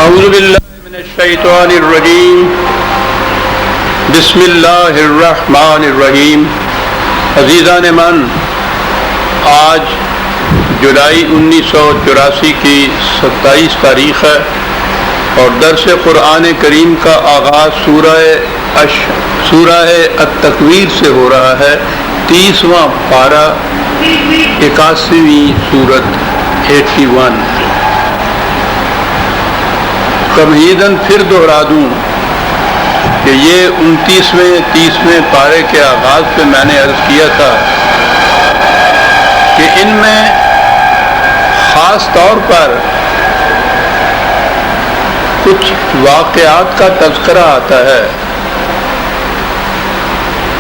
اعوذ باللہ من الشیطان الرجیم بسم اللہ الرحمن الرحیم۔ عزیزان من، آج جولائی 1984 کی 27 تاریخ ہے اور درس قرآن کریم کا آغاز سورہ التکویر سے ہو رہا ہے۔ 30واں پارہ، 81ویں سورت 81۔ تمہیداً پھر دہرا دوں کہ یہ 29ویں 30ویں پارے کے آغاز پہ میں نے عرض کیا تھا کہ ان میں خاص طور پر کچھ واقعات کا تذکرہ آتا ہے۔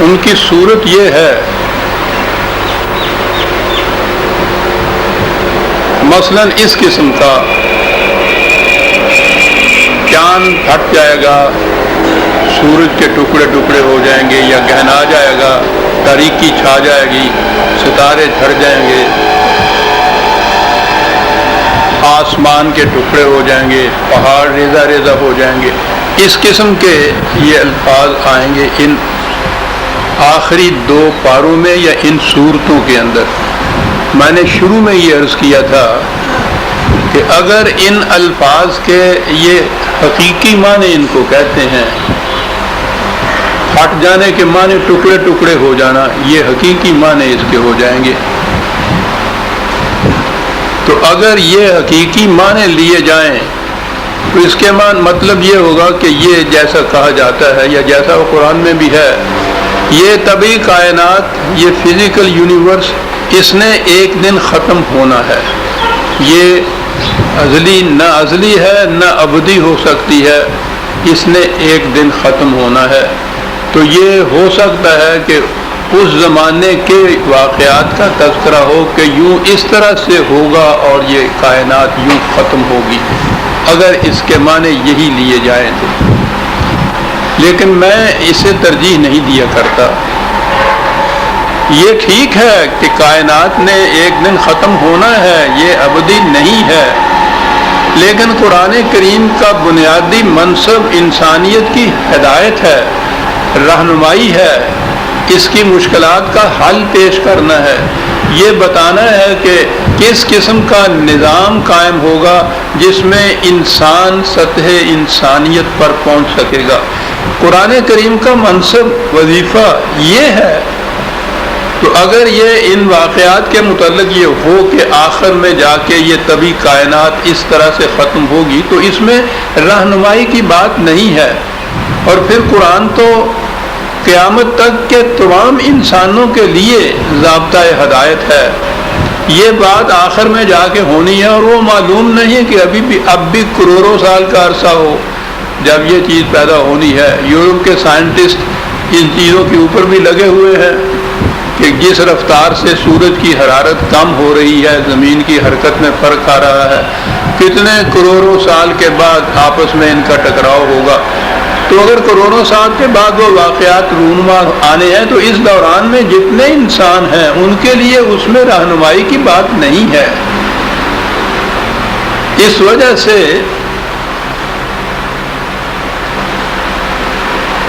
ان کی صورت یہ ہے، مثلاً اس قسم کا چاند پھٹ جائے گا، سورج کے ٹکڑے ٹکڑے ہو جائیں گے یا گہنا جائے گا، تاریکی چھا جائے گی، ستارے جھڑ جائیں گے، آسمان کے ٹکڑے ہو جائیں گے، پہاڑ ریزہ ریزہ ہو جائیں گے۔ اس قسم کے یہ الفاظ آئیں گے ان آخری 2 پاروں میں یا ان صورتوں کے اندر۔ میں نے شروع میں یہ عرض کیا تھا کہ اگر ان الفاظ کے یہ حقیقی معنی ان کو کہتے ہیں، پھٹ جانے کے معنی ٹکڑے ٹکڑے ہو جانا، یہ حقیقی معنی اس کے ہو جائیں گے۔ تو اگر یہ حقیقی معنی لیے جائیں تو اس کے مطلب یہ ہوگا کہ یہ جیسا کہا جاتا ہے یا جیسا وہ قرآن میں بھی ہے، یہ طبعی کائنات، یہ فزیکل یونیورس، اس نے ایک دن ختم ہونا ہے۔ یہ ازلی نہ ازلی ہے نہ ابدی ہو سکتی ہے، اس نے ایک دن ختم ہونا ہے۔ تو یہ ہو سکتا ہے کہ اس زمانے کے واقعات کا تذکرہ ہو کہ یوں اس طرح سے ہوگا اور یہ کائنات یوں ختم ہوگی، اگر اس کے معنی یہی لیے جائیں تو۔ لیکن میں اسے ترجیح نہیں دیا کرتا۔ یہ ٹھیک ہے کہ کائنات نے ایک دن ختم ہونا ہے، یہ ابدی نہیں ہے، لیکن قرآن کریم کا بنیادی منصب انسانیت کی ہدایت ہے، رہنمائی ہے، اس کی مشکلات کا حل پیش کرنا ہے، یہ بتانا ہے کہ کس قسم کا نظام قائم ہوگا جس میں انسان سطح انسانیت پر پہنچ سکے گا۔ قرآن کریم کا منصب، وظیفہ یہ ہے۔ تو اگر یہ ان واقعات کے متعلق یہ ہو کہ آخر میں جا کے یہ طبعی کائنات اس طرح سے ختم ہوگی، تو اس میں رہنمائی کی بات نہیں ہے۔ اور پھر قرآن تو قیامت تک کے تمام انسانوں کے لیے ضابطۂ ہدایت ہے۔ یہ بات آخر میں جا کے ہونی ہے، اور وہ معلوم نہیں ہے کہ اب بھی کروڑوں سال کا عرصہ ہو جب یہ چیز پیدا ہونی ہے۔ یورپ کے سائنٹسٹ ان چیزوں کے اوپر بھی لگے ہوئے ہیں کہ جس رفتار سے سورج کی حرارت کم ہو رہی ہے، زمین کی حرکت میں فرق آ رہا ہے، کتنے کروڑوں سال کے بعد آپس میں ان کا ٹکراؤ ہوگا۔ تو اگر کروڑوں سال کے بعد وہ واقعات رونما آنے ہیں تو اس دوران میں جتنے انسان ہیں ان کے لیے اس میں رہنمائی کی بات نہیں ہے۔ اس وجہ سے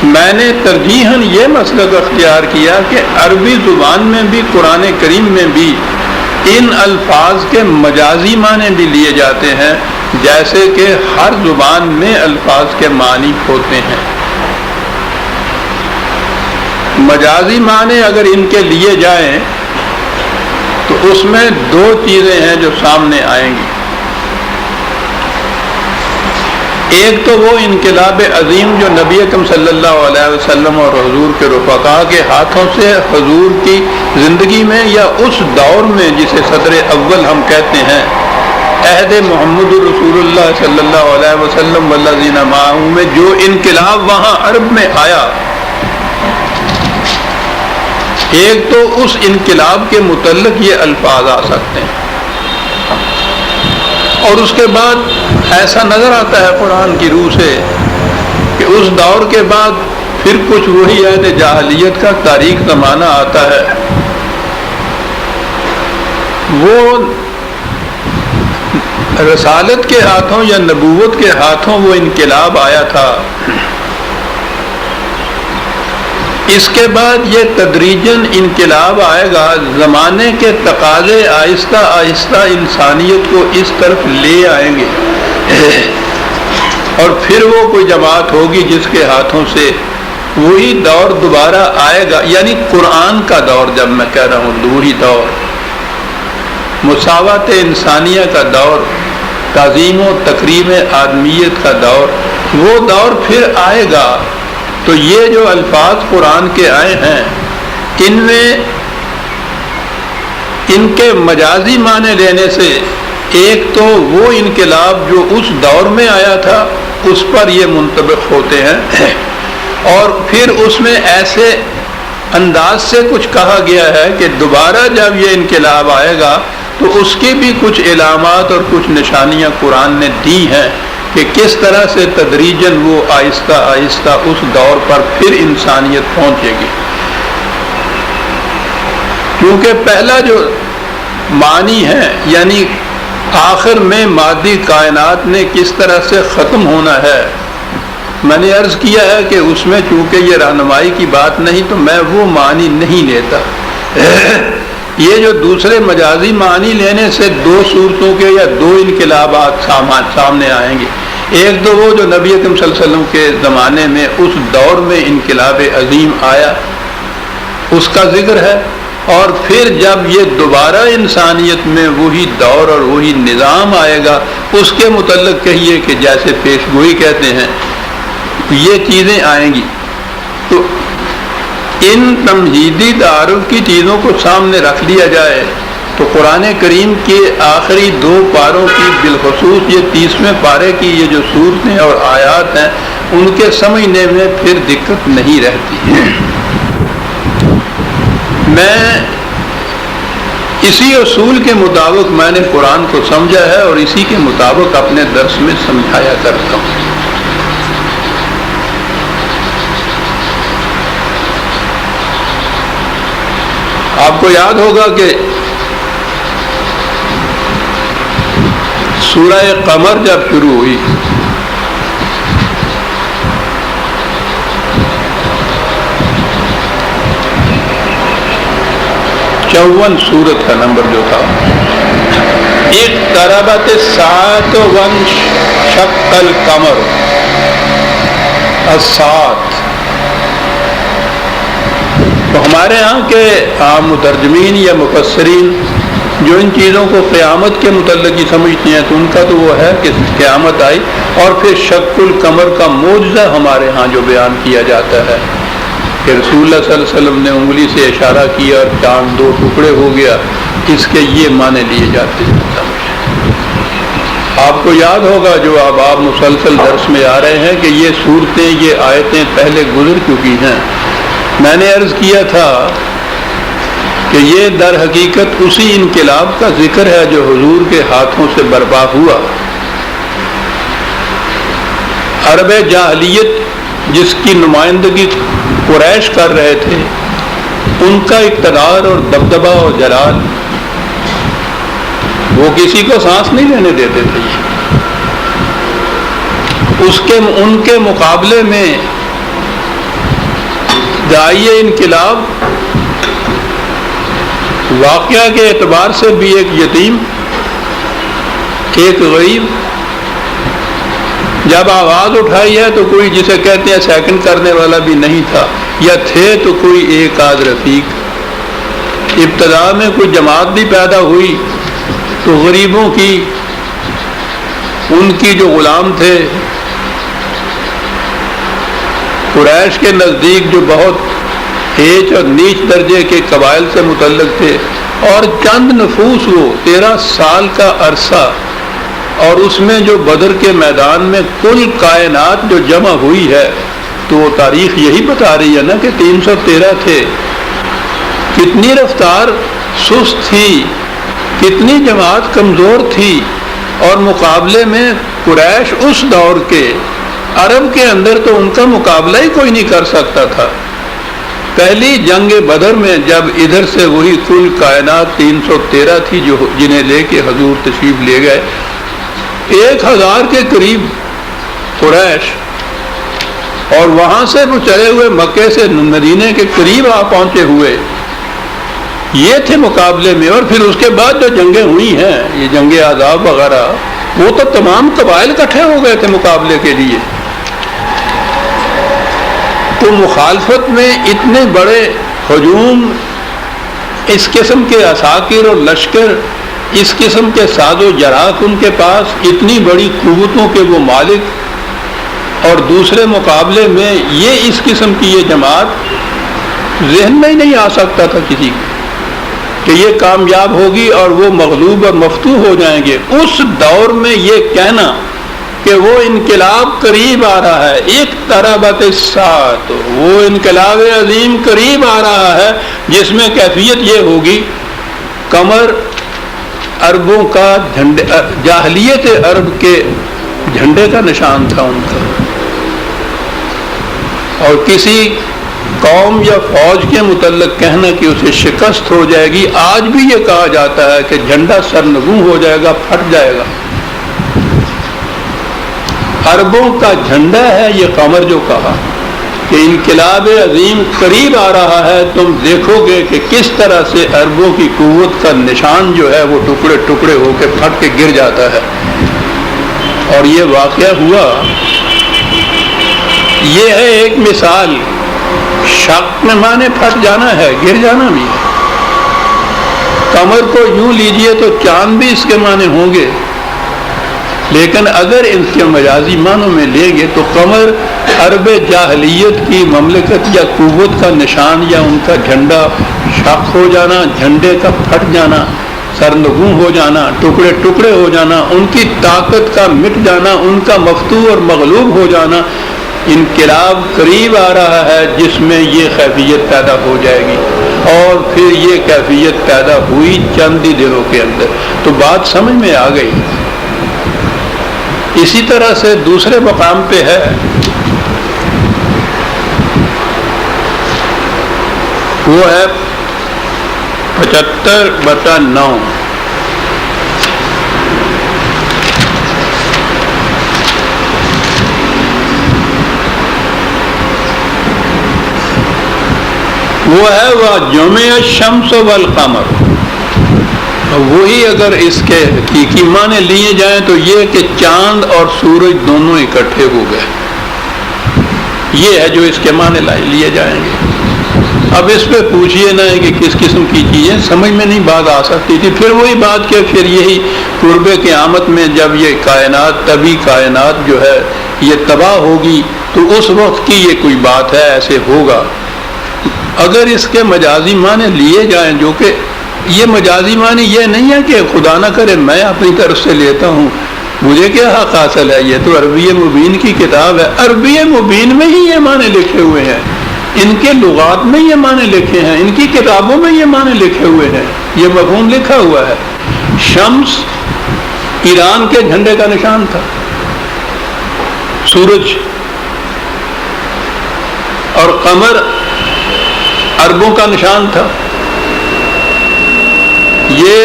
میں نے ترجیحاً یہ مسلک اختیار کیا کہ عربی زبان میں بھی، قرآن کریم میں بھی ان الفاظ کے مجازی معنی بھی لیے جاتے ہیں، جیسے کہ ہر زبان میں الفاظ کے معنی ہوتے ہیں۔ مجازی معنی اگر ان کے لیے جائیں تو اس میں 2 چیزیں ہیں جو سامنے آئیں گی۔ ایک تو وہ انقلاب عظیم جو نبی اکرم صلی اللہ علیہ وسلم اور حضور کے رفقا کے ہاتھوں سے حضور کی زندگی میں یا اس دور میں جسے صدر اول ہم کہتے ہیں، عہد محمد رسول اللہ صلی اللہ علیہ وسلم والذین معہ میں جو انقلاب وہاں عرب میں آیا، ایک تو اس انقلاب کے متعلق یہ الفاظ آ سکتے ہیں۔ اور اس کے بعد ایسا نظر آتا ہے قرآن کی روح سے کہ اس دور کے بعد پھر کچھ وہی عہد جاہلیت کا تاریک زمانہ آتا ہے۔ وہ رسالت کے ہاتھوں یا نبوت کے ہاتھوں وہ انقلاب آیا تھا، اس کے بعد یہ تدریجاً انقلاب آئے گا، زمانے کے تقاضے آہستہ آہستہ انسانیت کو اس طرف لے آئیں گے، اور پھر وہ کوئی جماعت ہوگی جس کے ہاتھوں سے وہی دور دوبارہ آئے گا، یعنی قرآن کا دور، جب میں کہہ رہا ہوں وہی دور، مساوات انسانیہ کا دور، تعظیم و تکریم آدمیت کا دور، وہ دور پھر آئے گا۔ تو یہ جو الفاظ قرآن کے آئے ہیں، ان میں ان کے مجازی معنی لینے سے ایک تو وہ انقلاب جو اس دور میں آیا تھا اس پر یہ منطبق ہوتے ہیں، اور پھر اس میں ایسے انداز سے کچھ کہا گیا ہے کہ دوبارہ جب یہ انقلاب آئے گا تو اس کی بھی کچھ علامات اور کچھ نشانیاں قرآن نے دی ہیں کہ کس طرح سے تدریجاً وہ آہستہ آہستہ اس دور پر پھر انسانیت پہنچے گی۔ کیونکہ پہلا جو معنی ہے، یعنی آخر میں مادی کائنات نے کس طرح سے ختم ہونا ہے، میں نے عرض کیا ہے کہ اس میں چونکہ یہ رہنمائی کی بات نہیں تو میں وہ معنی نہیں لیتا۔ یہ جو دوسرے مجازی معنی لینے سے دو صورتوں کے یا دو انقلابات سامنے آئیں گے، ایک تو وہ جو نبی اکرم صلی اللہ علیہ وسلم کے زمانے میں اس دور میں انقلاب عظیم آیا اس کا ذکر ہے، اور پھر جب یہ دوبارہ انسانیت میں وہی دور اور وہی نظام آئے گا اس کے متعلق کہیے کہ جیسے پیش گوئی کہتے ہیں یہ چیزیں آئیں گی۔ تو ان تمہیدی تعارف کی چیزوں کو سامنے رکھ لیا جائے تو قرآن کریم کے آخری دو پاروں کی، بالخصوص یہ 30ویں پارے کی یہ جو صورتیں اور آیات ہیں ان کے سمجھنے میں پھر دقت نہیں رہتی۔ میں اسی اصول کے مطابق میں نے قرآن کو سمجھا ہے اور اسی کے مطابق اپنے درس میں سمجھایا کرتا ہوں۔ آپ کو یاد ہوگا کہ سورہ قمر جب شروع ہوئی چون سورت کا نمبر جو تھا، اقتربت الساعۃ وانشق القمر، الساعۃ تو ہمارے ہاں کے عام مترجمین یا مفسرین جو ان چیزوں کو قیامت کے متعلق ہی سمجھتی ہیں تو ان کا تو وہ ہے کہ قیامت آئی، اور پھر شق القمر کا معجزہ ہمارے ہاں جو بیان کیا جاتا ہے کہ رسول اللہ صلی اللہ علیہ وسلم نے انگلی سے اشارہ کیا اور چاند دو ٹکڑے ہو گیا، اس کے یہ معنی لیے جاتے ہیں۔ آپ کو یاد ہوگا جو اب آپ مسلسل درس میں آ رہے ہیں کہ یہ صورتیں، یہ آیتیں پہلے گزر چکی ہیں۔ میں نے عرض کیا تھا کہ یہ در حقیقت اسی انقلاب کا ذکر ہے جو حضور کے ہاتھوں سے برپا ہوا۔ عرب جاہلیت جس کی نمائندگی قریش کر رہے تھے، ان کا اقتدار اور دبدبہ اور جلال، وہ کسی کو سانس نہیں لینے دیتے تھے۔ ان کے مقابلے میں داعی انقلاب واقعہ کے اعتبار سے بھی ایک یتیم، ایک غریب، جب آواز اٹھائی ہے تو کوئی جسے کہتے ہیں سیکنڈ کرنے والا بھی نہیں تھا، یا تھے تو کوئی ایک آدھ رفیق۔ ابتدا میں کوئی جماعت بھی پیدا ہوئی تو غریبوں کی، ان کی جو غلام تھے قریش کے نزدیک جو بہت ایچ اور نیچ درجے کے قبائل سے متعلق تھے، اور چند نفوس، وہ 13 سال کا عرصہ، اور اس میں جو بدر کے میدان میں کل کائنات جو جمع ہوئی ہے تو وہ تاریخ یہی بتا رہی ہے نا کہ 313 تھے۔ کتنی رفتار سست تھی، کتنی جماعت کمزور تھی، اور مقابلے میں قریش اس دور کے عرب کے اندر تو ان کا مقابلہ ہی کوئی نہیں کر سکتا تھا۔ پہلی جنگ بدر میں جب ادھر سے وہی کل کائنات 313 تھی جو جنہیں لے کے حضور تشریف لے گئے، 1000 کے قریب قریش، اور وہاں سے وہ چلے ہوئے مکے سے مدینے کے قریب آ پہنچے ہوئے، یہ تھے مقابلے میں۔ اور پھر اس کے بعد جو جنگیں ہوئی ہیں، یہ جنگ احزاب وغیرہ، وہ تو تمام قبائل اکٹھے ہو گئے تھے مقابلے کے لیے۔ تو مخالفت میں اتنے بڑے ہجوم، اس قسم کے عساکر اور لشکر، اس قسم کے ساز و جراح ان کے پاس، اتنی بڑی قوتوں کے وہ مالک، اور دوسرے مقابلے میں یہ اس قسم کی یہ جماعت، ذہن میں ہی نہیں آ سکتا تھا کسی کہ یہ کامیاب ہوگی اور وہ مغلوب اور مفتوح ہو جائیں گے۔ اس دور میں یہ کہنا کہ وہ انقلاب قریب آ رہا ہے، اقتربت الساعۃ، وہ انقلاب عظیم قریب آ رہا ہے، جس میں کیفیت یہ ہوگی، قمر عربوں کا جھنڈے، جاہلیت عرب کے جھنڈے کا نشان تھا ان کا، اور کسی قوم یا فوج کے متعلق کہنا کہ اسے شکست ہو جائے گی، آج بھی یہ کہا جاتا ہے کہ جھنڈا سرنگوں ہو جائے گا، پھٹ جائے گا۔ عربوں کا جھنڈا ہے یہ قمر، جو کہا کہ انقلاب عظیم قریب آ رہا ہے، تم دیکھو گے کہ کس طرح سے عربوں کی قوت کا نشان جو ہے وہ ٹکڑے ٹکڑے ہو کے پھٹ کے گر جاتا ہے۔ اور یہ واقعہ ہوا، یہ ہے ایک مثال۔ شق میں مانے پھٹ جانا ہے، گر جانا بھی ہے۔ قمر کو یوں لیجئے تو چاند بھی اس کے معنی ہوں گے، لیکن اگر ان کے مجازی معنوں میں لیں گے تو قمر عرب جاہلیت کی مملکت یا قوت کا نشان، یا ان کا جھنڈا شق ہو جانا، جھنڈے کا پھٹ جانا، سرنگوں ہو جانا، ٹکڑے ٹکڑے ہو جانا، ان کی طاقت کا مٹ جانا، ان کا مفتوح اور مغلوب ہو جانا۔ انقلاب قریب آ رہا ہے جس میں یہ کیفیت پیدا ہو جائے گی، اور پھر یہ کیفیت پیدا ہوئی چند ہی دنوں کے اندر۔ تو بات سمجھ میں آ گئی۔ اسی طرح سے دوسرے مقام پہ ہے، وہ ہے 75/9۔ وہ ہے وَجُمِعَ الشَّمْسُ وَالْقَمَرُ۔ وہی اگر اس کے حقیقی معنی لیے جائیں تو یہ کہ چاند اور سورج دونوں اکٹھے ہو گئے، یہ ہے جو اس کے معنی لیے جائیں گے۔ اب اس پہ پوچھئے نہ ہے کہ کس قسم کی چیزیں سمجھ میں نہیں بات آ سکتی تھی۔ پھر وہی بات کہ پھر یہی قرب قیامت میں جب یہ کائنات، طبی کائنات جو ہے یہ تباہ ہوگی، تو اس وقت کی یہ کوئی بات ہے، ایسے ہوگا۔ اگر اس کے مجازی معنی لیے جائیں، جو کہ یہ مجازی معنی یہ نہیں ہے کہ خدا نہ کرے میں اپنی طرف سے لیتا ہوں، مجھے کیا حق حاصل ہے، یہ تو عربی مبین کی کتاب ہے، عربی مبین میں ہی یہ معنی لکھے ہوئے ہیں، ان کے لغات میں یہ معنی لکھے ہیں، ان کی کتابوں میں یہ معنی لکھے ہوئے ہیں، یہ مفہوم لکھا ہوا ہے۔ شمس ایران کے جھنڈے کا نشان تھا، سورج، اور قمر عربوں کا نشان تھا۔ یہ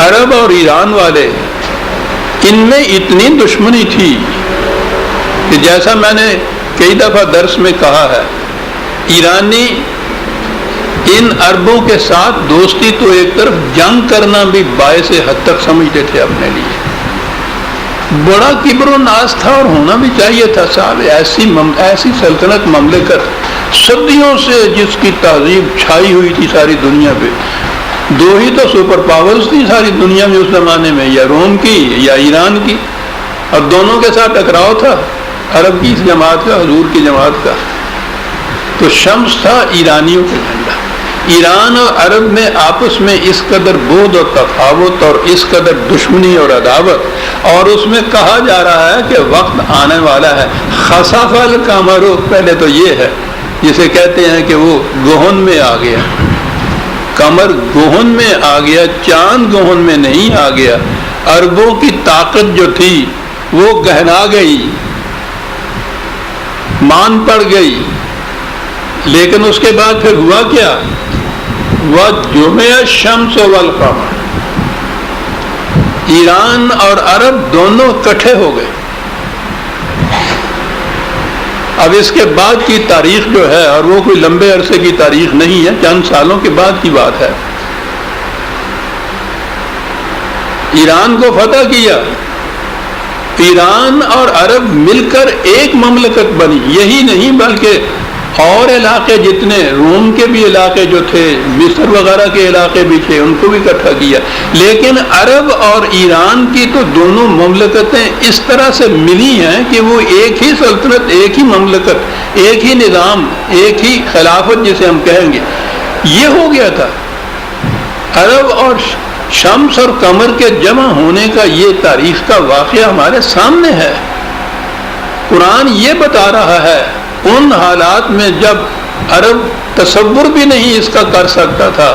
عرب اور ایران والے، ان میں اتنی دشمنی تھی کہ جیسا میں نے کئی دفعہ درس میں کہا ہے، ایرانی ان عربوں کے ساتھ دوستی تو ایک طرف، جنگ کرنا بھی باعث حد تک سمجھتے تھے اپنے لیے۔ بڑا کبر و ناز تھا، اور ہونا بھی چاہیے تھا صاحب۔ ایسی سلطنت، مملکت صدیوں سے جس کی تہذیب چھائی ہوئی تھی ساری دنیا پہ، دو ہی تو سپر پاورز تھی ساری دنیا میں اس زمانے میں، یا روم کی یا ایران کی، اور دونوں کے ساتھ ٹکراؤ تھا، عرب کی جماعت کا، حضور کی جماعت کا۔ تو شمس تھا ایرانیوں کا جھنڈا۔ ایران اور عرب میں آپس میں اس قدر بغض اور تفاوت اور اس قدر دشمنی اور عداوت، اور اس میں کہا جا رہا ہے کہ وقت آنے والا ہے۔ خسف القمر، پہلے تو یہ ہے جسے کہتے ہیں کہ وہ گہن میں آ گیا، قمر گہن میں آ گیا، چاند گہن میں نہیں آ گیا۔ عربوں کی طاقت جو تھی وہ گہنا گئی، مان پڑ گئی، لیکن اس کے بعد پھر ہوا کیا؟ وَجُمِعَ الشَّمْسُ وَالْقَمَرُ، ایران اور عرب دونوں اکٹھے ہو گئے. اب اس کے بعد کی تاریخ جو ہے، اور وہ کوئی لمبے عرصے کی تاریخ نہیں ہے، چند سالوں کے بعد کی بات ہے. ایران کو فتح کیا، ایران اور عرب مل کر ایک مملکت بنی. یہی نہیں بلکہ اور علاقے جتنے روم کے بھی علاقے جو تھے، مصر وغیرہ کے علاقے بھی تھے، ان کو بھی اکٹھا کیا. لیکن عرب اور ایران کی تو دونوں مملکتیں اس طرح سے ملی ہیں کہ وہ ایک ہی سلطنت، ایک ہی مملکت، ایک ہی نظام، ایک ہی خلافت جسے ہم کہیں گے، یہ ہو گیا تھا. عرب اور شمس اور قمر کے جمع ہونے کا یہ تاریخ کا واقعہ ہمارے سامنے ہے. قرآن یہ بتا رہا ہے ان حالات میں جب عرب تصور بھی نہیں اس کا کر سکتا تھا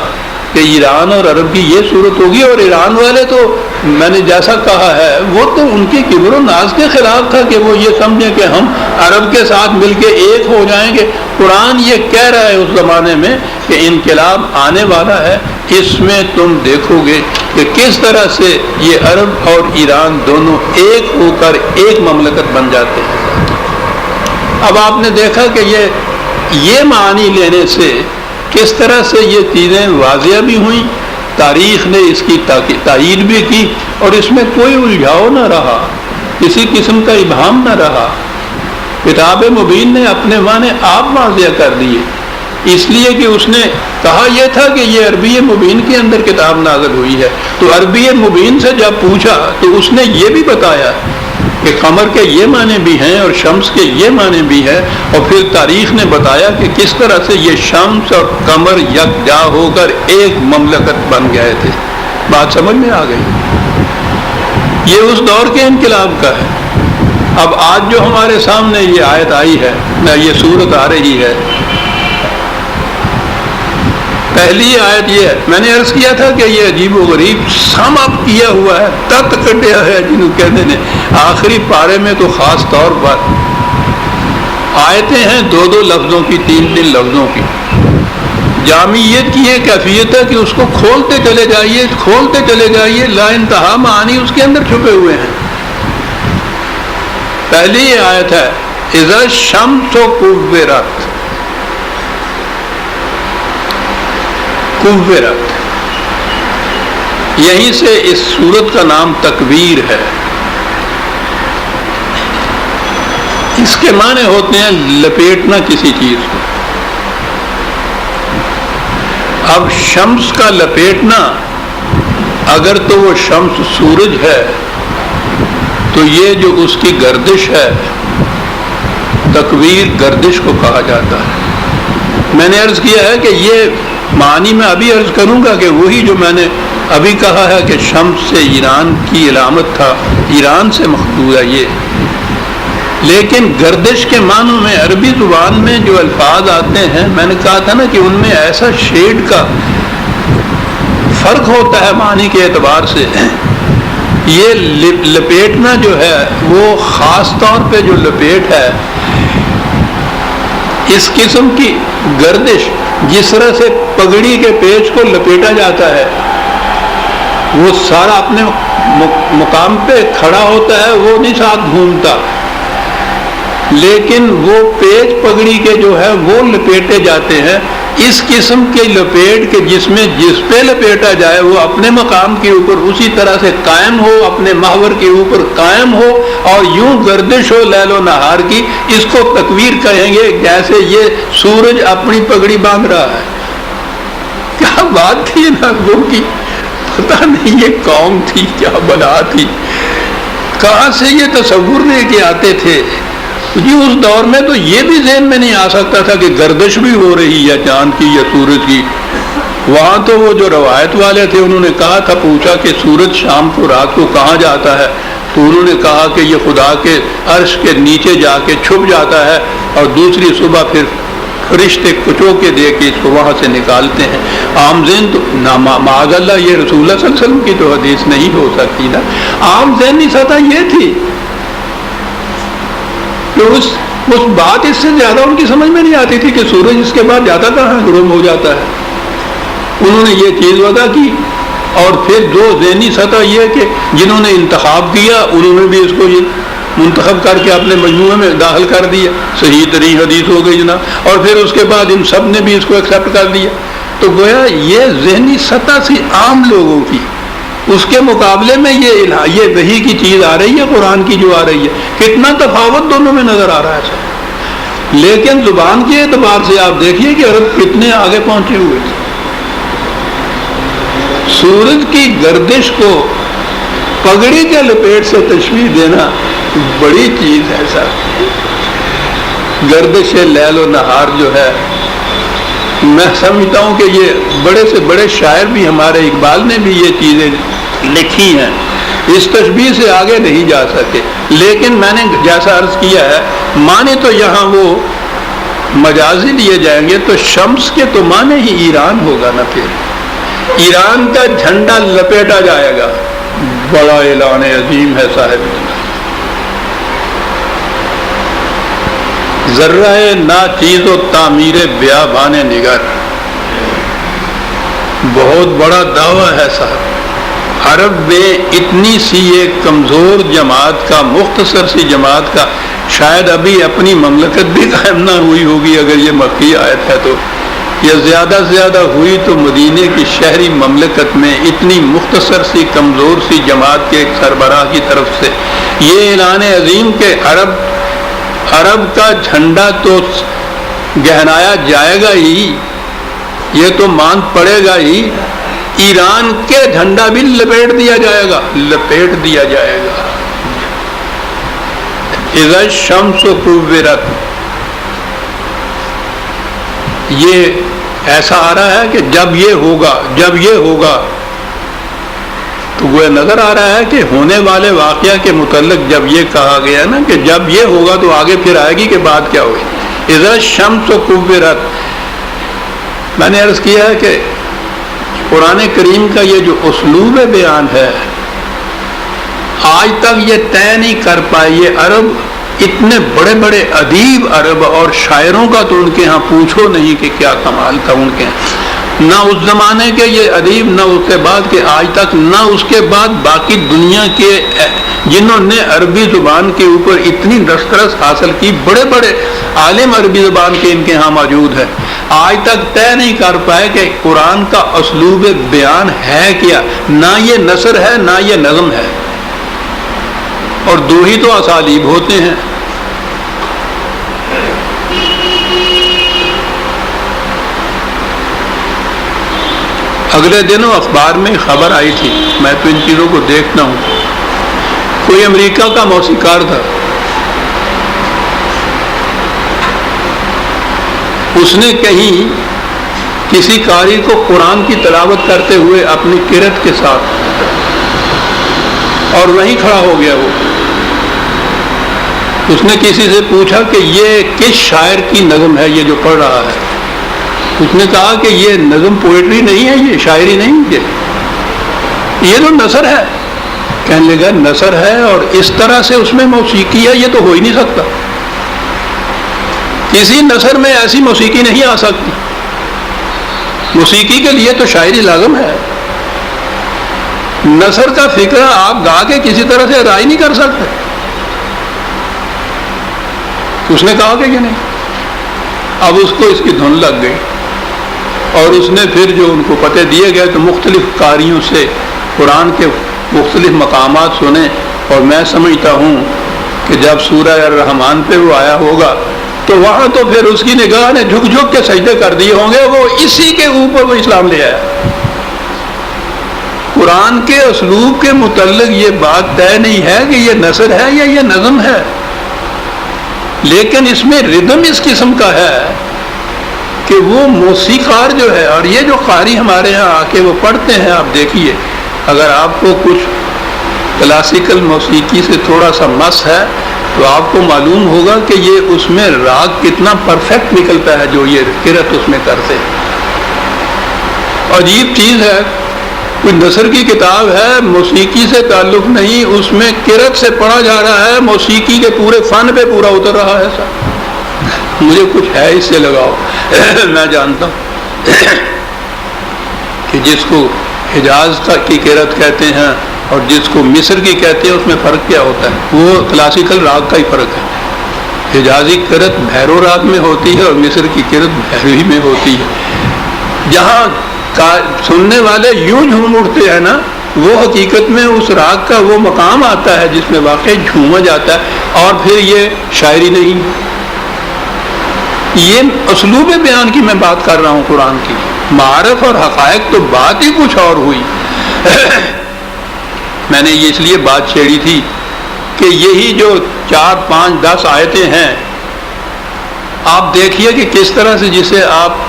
کہ ایران اور عرب کی یہ صورت ہوگی. اور ایران والے تو میں نے جیسا کہا ہے وہ تو ان کی کبر و ناز کے خلاف تھا کہ وہ یہ سمجھیں کہ ہم عرب کے ساتھ مل کے ایک ہو جائیں گے. قرآن یہ کہہ رہا ہے اس زمانے میں کہ انقلاب آنے والا ہے، اس میں تم دیکھو گے کہ کس طرح سے یہ عرب اور ایران دونوں ایک ہو کر ایک مملکت بن جاتے ہیں. اب آپ نے دیکھا کہ یہ معنی لینے سے کس طرح سے یہ چیزیں واضح بھی ہوئیں، تاریخ نے اس کی تائید بھی کی، اور اس میں کوئی الجھاؤ نہ رہا، کسی قسم کا ابہام نہ رہا. کتاب مبین نے اپنے معنی آپ واضح کر دیے، اس لیے کہ اس نے کہا یہ تھا کہ یہ عربی مبین کے اندر کتاب نازل ہوئی ہے. تو عربی مبین سے جب پوچھا تو اس نے یہ بھی بتایا کہ قمر کے یہ معنی بھی ہیں اور شمس کے یہ معنی بھی ہے. اور پھر تاریخ نے بتایا کہ کس طرح سے یہ شمس اور قمر یکجا ہو کر ایک مملکت بن گئے تھے. بات سمجھ میں آ گئی؟ یہ اس دور کے انقلاب کا ہے. اب آج جو ہمارے سامنے یہ آیت آئی ہے، یہ صورت آ رہی ہے، پہلی آیت یہ ہے، میں نے عرض کیا تھا کہ یہ عجیب و غریب سم اپ کیا ہوا ہے، تت کٹیا ہے جنہوں کہتے ہیں. آخری پارے میں تو خاص طور پر آیتیں ہیں 2 لفظوں کی، 3 لفظوں کی. جامعیت کی یہ کیفیت ہے کہ اس کو کھولتے چلے جائیے، کھولتے چلے جائیے، لا انتہا معانی اس کے اندر چھپے ہوئے ہیں. پہلی یہ آیت ہے اذا الشمس کورت. کورت، یہیں سے اس سورت کا نام تکویر ہے. اس کے معنی ہوتے ہیں لپیٹنا کسی چیز کو. اب شمس کا لپیٹنا، اگر تو وہ شمس سورج ہے تو یہ جو اس کی گردش ہے، تکویر گردش کو کہا جاتا ہے. میں نے عرض کیا ہے کہ یہ معنی میں ابھی عرض کروں گا کہ وہی جو میں نے ابھی کہا ہے کہ شمس سے ایران کی علامت تھا، ایران سے مخدوع ہے یہ. لیکن گردش کے معنوں میں عربی زبان میں جو الفاظ آتے ہیں، میں نے کہا تھا نا کہ ان میں ایسا شیڈ کا فرق ہوتا ہے معنی کے اعتبار سے. یہ لپیٹنا جو ہے وہ خاص طور پہ جو لپیٹ ہے، اس قسم کی گردش جس طرح سے پگڑی کے پیچ کو لپیٹا جاتا ہے، وہ سارا اپنے مقام پہ کھڑا ہوتا ہے، وہ نہیں ساتھ گھومتا، لیکن وہ پیچ پگڑی کے جو ہے وہ لپیٹے جاتے ہیں. اس قسم کے لپیٹ کے جس پہ لپیٹا جائے وہ اپنے مقام کے اوپر اسی طرح سے قائم ہو، اپنے محور کے اوپر قائم ہو، اور یوں گردش ہو لیل و نہار کی. اس کو تکویر کہیں گے، جیسے یہ سورج اپنی پگڑی باندھ رہا ہے. کیا بات تھی نبیوں کی، پتہ نہیں یہ قوم تھی کیا بلا تھی، کہاں سے یہ تصور لے کے آتے تھے جی. اس دور میں تو یہ بھی ذہن میں نہیں آ سکتا تھا کہ گردش بھی ہو رہی ہے چاند کی یا سورج کی. وہاں تو وہ جو روایت والے تھے انہوں نے کہا تھا، پوچھا کہ سورج شام کو رات کو کہاں جاتا ہے، تو انہوں نے کہا کہ یہ خدا کے عرش کے نیچے جا کے چھپ جاتا ہے، اور دوسری صبح پھر فرشتے کچو کے دے کے اس کو وہاں سے نکالتے ہیں. عام ذہن تو معاذ اللہ یہ رسول اللہ صلی اللہ علیہ وسلم کی تو حدیث نہیں ہو سکتی نا. عام ذہنی سطح یہ تھی کہ اس بات اس سے زیادہ ان کی سمجھ میں نہیں آتی تھی کہ سورج اس کے بعد جاتا کہاں ہے، غروب ہو جاتا ہے. انہوں نے یہ چیز وضع کی اور پھر جو ذہنی سطح یہ ہے کہ جنہوں نے انتخاب کیا انہوں نے بھی اس کو یہ منتخب کر کے اپنے مجموعے میں داخل کر دیا، صحیح ترین حدیث ہو گئی جناب، اور پھر اس کے بعد ان سب نے بھی اس کو ایکسیپٹ کر دیا. تو گویا یہ ذہنی سطح سی عام لوگوں کی، اس کے مقابلے میں یہ وحی کی چیز آ رہی ہے، قرآن کی جو آ رہی ہے، کتنا تفاوت دونوں میں نظر آ رہا ہے سر. لیکن زبان کے اعتبار سے آپ دیکھیے کہ عرب کتنے آگے پہنچے ہوئے تھے. سورج کی گردش کو پگڑی کے لپیٹ سے تشبیہ دینا بڑی چیز ہے سر. گردش لیل و نہار جو ہے، میں سمجھتا ہوں کہ یہ بڑے سے بڑے شاعر بھی، ہمارے اقبال نے بھی یہ چیزیں لکھی ہیں، اس تشبیہ سے آگے نہیں جا سکے. لیکن میں نے جیسا عرض کیا ہے، معنی تو یہاں وہ مجازی لیے جائیں گے، تو شمس کے تو معنی ہی ایران ہوگا نا. پھر ایران کا جھنڈا لپیٹا جائے گا. بڑا اعلان عظیم ہے صاحب. ذرہ نا چیز و تعمیر بیابان نگر، بہت بڑا دعویٰ ہے صاحب. عرب میں اتنی سی ایک کمزور جماعت کا، مختصر سی جماعت کا، شاید ابھی اپنی مملکت بھی قائم نہ ہوئی ہوگی اگر یہ مکی آیت ہے تو، یا زیادہ سے زیادہ ہوئی تو مدینے کی شہری مملکت میں اتنی مختصر سی کمزور سی جماعت کے ایک سربراہ کی طرف سے یہ اعلان عظیم کہ عرب کا جھنڈا تو گہرایا جائے گا ہی، یہ تو مان پڑے گا ہی، ایران کے جھنڈا بھی لپیٹ دیا جائے گا، لپیٹ دیا جائے گا. اذا الشمس کورت، یہ ایسا آ رہا ہے کہ جب یہ ہوگا تو وہ نظر آ رہا ہے کہ ہونے والے واقعہ کے متعلق جب یہ کہا گیا نا کہ جب یہ ہوگا تو آگے پھر آئے گی کہ بات کیا ہوئی. اذا الشمس کورت، میں نے عرض کیا ہے کہ قرآن کریم کا یہ جو اسلوب بیان ہے آج تک یہ طے نہیں کر پائے. یہ عرب اتنے بڑے بڑے ادیب عرب اور شاعروں کا تو ان کے ہاں پوچھو نہیں کہ کیا کمال تھا ان کے، نہ اس زمانے کے یہ ادیب، نہ اس کے بعد کے آج تک، نہ اس کے بعد باقی دنیا کے جنہوں نے عربی زبان کے اوپر اتنی دسترس حاصل کی، بڑے بڑے عالم عربی زبان کے ان کے ہاں موجود ہیں. آج تک طے نہیں کر پائے کہ قرآن کا اسلوب بیان ہے کیا، نہ یہ نثر ہے نہ یہ نظم ہے، اور دو ہی تو اسالیب ہوتے ہیں. اگلے دنوں اخبار میں خبر آئی تھی، میں تو ان چیزوں کو دیکھتا ہوں، کوئی امریکہ کا موسیقار تھا، اس نے کہیں کسی قاری کو قرآن کی تلاوت کرتے ہوئے اپنی قرت کے ساتھ، اور وہیں کھڑا ہو گیا وہ. اس نے کسی سے پوچھا کہ یہ کس شاعر کی نظم ہے یہ جو پڑھ رہا ہے؟ اس نے کہا کہ یہ نظم پوئٹری نہیں ہے، یہ شاعری نہیں، یہ تو نثر ہے. کہنے لگا نثر ہے اور اس طرح سے اس میں موسیقی ہے، یہ تو ہو ہی نہیں سکتا، کسی نثر میں ایسی موسیقی نہیں آ سکتی، موسیقی کے لیے تو شاعری لازم ہے، نثر کا فکرہ آپ گا کے کسی طرح سے ادا نہیں کر سکتے. اس نے کہا کہ نہیں. اب اس کو اس کی دھن لگ گئی اور اس نے پھر جو ان کو پتے دیے گئے تو مختلف قاریوں سے قرآن کے مختلف مقامات سنے، اور میں سمجھتا ہوں کہ جب سورہ الرحمن پہ وہ آیا ہوگا تو وہاں تو پھر اس کی نگاہ نے جھک جھک کے سجدے کر دیے ہوں گے، وہ اسی کے اوپر وہ اسلام لے آیا. قرآن کے اسلوب کے متعلق یہ بات طے نہیں ہے کہ یہ نثر ہے یا یہ نظم ہے، لیکن اس میں ردم اس قسم کا ہے کہ وہ موسیقار جو ہے، اور یہ جو قاری ہمارے ہاں آ کے وہ پڑھتے ہیں، آپ دیکھیے اگر آپ کو کچھ کلاسیکل موسیقی سے تھوڑا سا مس ہے تو آپ کو معلوم ہوگا کہ یہ اس میں راگ کتنا پرفیکٹ نکلتا ہے جو یہ قرت اس میں کرتے ہیں. عجیب چیز ہے، کوئی نثر کی کتاب ہے، موسیقی سے تعلق نہیں، اس میں قرت سے پڑھا جا رہا ہے، موسیقی کے پورے فن پہ پورا اتر رہا ہے. سر مجھے کچھ ہے اس سے لگاؤ. میں جانتا ہوں کہ جس کو حجاز کی قرت کہتے ہیں اور جس کو مصر کی کہتے ہیں، اس میں فرق کیا ہوتا ہے؟ وہ کلاسیکل راگ کا ہی فرق ہے۔ حجازی قرت بھیرو راگ میں ہوتی ہے اور مصر کی قرت بھیروی میں ہوتی ہے۔ جہاں سننے والے یوں جھوم اٹھتے ہیں نا، وہ حقیقت میں اس راگ کا وہ مقام آتا ہے جس میں واقعی جھوما جاتا ہے، اور پھر یہ شاعری نہیں، یہ اسلوب بیان کی میں بات کر رہا ہوں قرآن کی۔ معارف اور حقائق تو بات ہی کچھ اور ہوئی۔ میں نے یہ اس لیے بات چھیڑی تھی کہ یہی جو 4 5 10 آیتیں ہیں، آپ دیکھیے کہ کس طرح سے جسے آپ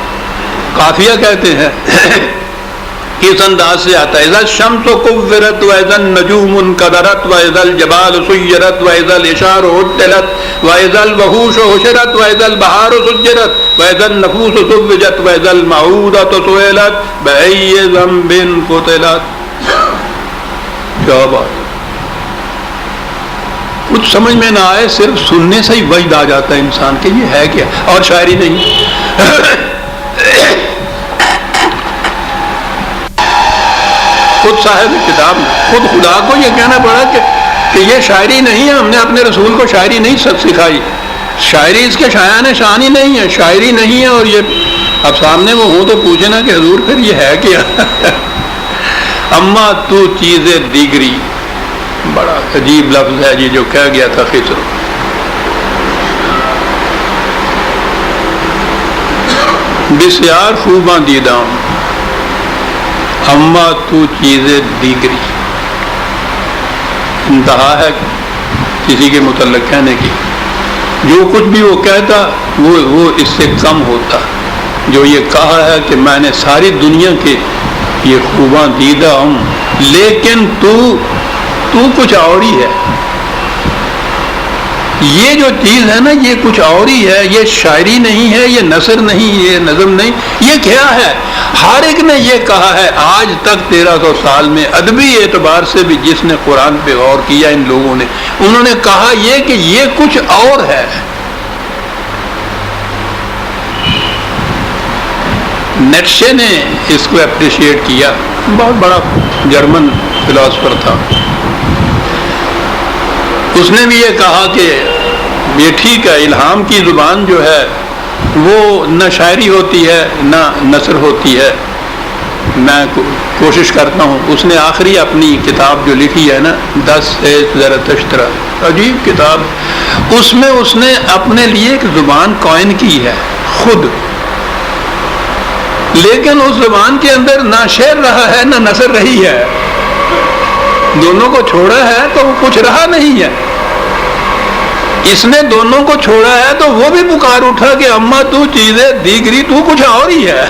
قافیہ کہتے ہیں کس انداز سے آتا ہے۔ اذا الشمس كورت واذا النجوم انكدرت واذا الجبال سيرت واذا العشار عطلت واذا الوحوش حشرت واذا البحار سجرت واذا النفوس زوجت واذا الموءودة سئلت بأي ذنب قتلت۔ کیا بات، کچھ سمجھ میں نہ آئے، صرف سننے سے ہی وجد آ جاتا ہے انسان کے یہ ہے کیا، اور شاعری نہیں۔ خود صاحب کتاب نے، خود خدا کو یہ کہنا پڑا کہ یہ شاعری نہیں ہے، ہم نے اپنے رسول کو شاعری نہیں سکھائی، شاعری اس کے شایان شان ہی نہیں ہے، شاعری نہیں ہے۔ اور یہ اب سامنے وہ ہوں تو پوچھے نا کہ حضور پھر یہ ہے کیا؟ اما تو چیزیں دیگری، بڑا عجیب لفظ ہے یہ جو کہہ گیا تھا خضر۔ بسیار خوباں دیداں اما تو چیزیں دیگری، انتہا ہے کسی کے متعلق کہنے کی، جو کچھ بھی وہ کہتا وہ اس سے کم ہوتا۔ جو یہ کہا ہے کہ میں نے ساری دنیا کے یہ خوباں دیدہ ہوں، لیکن تو کچھ اور ہی ہے، یہ جو چیز ہے نا یہ کچھ اور ہی ہے، یہ شاعری نہیں ہے، یہ نثر نہیں، یہ نظم نہیں، یہ کیا ہے؟ ہر ایک نے یہ کہا ہے آج تک 1300 سال میں، ادبی اعتبار سے بھی جس نے قرآن پہ غور کیا ان لوگوں نے، انہوں نے کہا یہ کہ یہ کچھ اور ہے۔ نیٹشے نے اس کو اپریشیٹ کیا، بہت بڑا جرمن فلاسفر تھا، اس نے بھی یہ کہا کہ یہ ٹھیک ہے، الہام کی زبان جو ہے وہ نہ شاعری ہوتی ہے نہ نثر ہوتی ہے، میں کوشش کرتا ہوں۔ اس نے آخری اپنی کتاب جو لکھی ہے نا 10 زرتشت، عجیب کتاب، اس میں اس نے اپنے لیے ایک زبان کوائن کی ہے خود، لیکن اس زبان کے اندر نہ شعر رہا ہے نہ نثر رہی ہے، دونوں کو چھوڑا ہے تو وہ کچھ رہا نہیں ہے۔ اس نے دونوں کو چھوڑا ہے تو وہ بھی پکار اٹھا کہ اما تو چیزیں دیگری، تو کچھ اور ہی ہے۔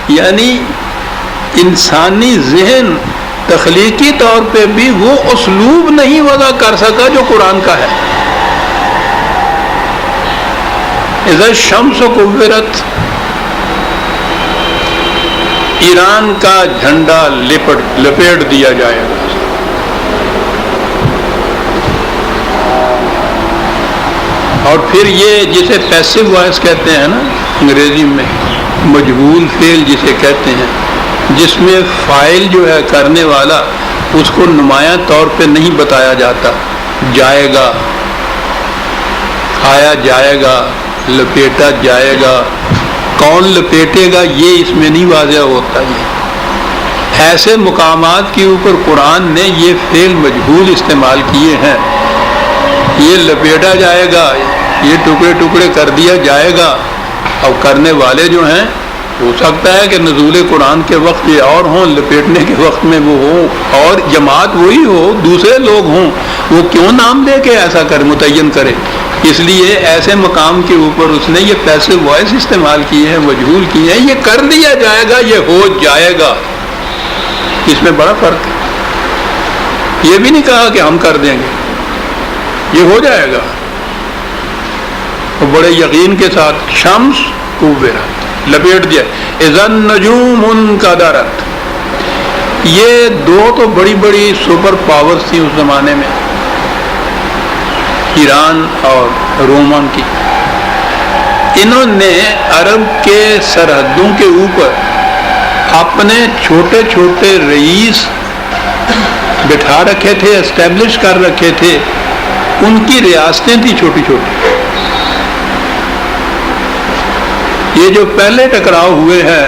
یعنی انسانی ذہن تخلیقی طور پہ بھی وہ اسلوب نہیں وضع کر سکا جو قرآن کا ہے۔ اذا الشمس کورت، ایران کا جھنڈا لپیٹ دیا جائے گا، اور پھر یہ جسے پیسو وائس کہتے ہیں نا انگریزی میں، مجہول فعل جسے کہتے ہیں، جس میں فاعل جو ہے کرنے والا اس کو نمایاں طور پہ نہیں بتایا جاتا، جائے گا، کھایا جائے گا، لپیٹا جائے گا، کون لپیٹے گا یہ اس میں نہیں واضح ہوتا۔ یہ ایسے مقامات کے اوپر قرآن نے یہ فعل مجہول استعمال کیے ہیں، یہ لپیٹا جائے گا، یہ ٹکڑے ٹکڑے کر دیا جائے گا، اور کرنے والے جو ہیں ہو سکتا ہے کہ نزول قرآن کے وقت یہ اور ہوں، لپیٹنے کے وقت میں وہ ہوں، اور جماعت وہی ہو، دوسرے لوگ ہوں، وہ کیوں نام دے کے ایسا متعین کرے؟ اس لیے ایسے مقام کے اوپر اس نے یہ پیسو وائس استعمال کیے ہیں، مجہول کیے ہیں، یہ کر دیا جائے گا، یہ ہو جائے گا، اس میں بڑا فرق ہے۔ یہ بھی نہیں کہا کہ ہم کر دیں گے، یہ ہو جائے گا، اور بڑے یقین کے ساتھ شمس کوبرت، لپیٹ دیا۔ اذا النجوم انکدرت، یہ دو تو بڑی بڑی سپر پاورز تھیں اس زمانے میں، ایران اور رومن کی، انہوں نے عرب کے سرحدوں کے اوپر اپنے چھوٹے چھوٹے رئیس بٹھا رکھے تھے، اسٹیبلش کر رکھے تھے، ان کی ریاستیں تھیں چھوٹی چھوٹی. یہ جو پہلے ٹکراؤ ہوئے ہیں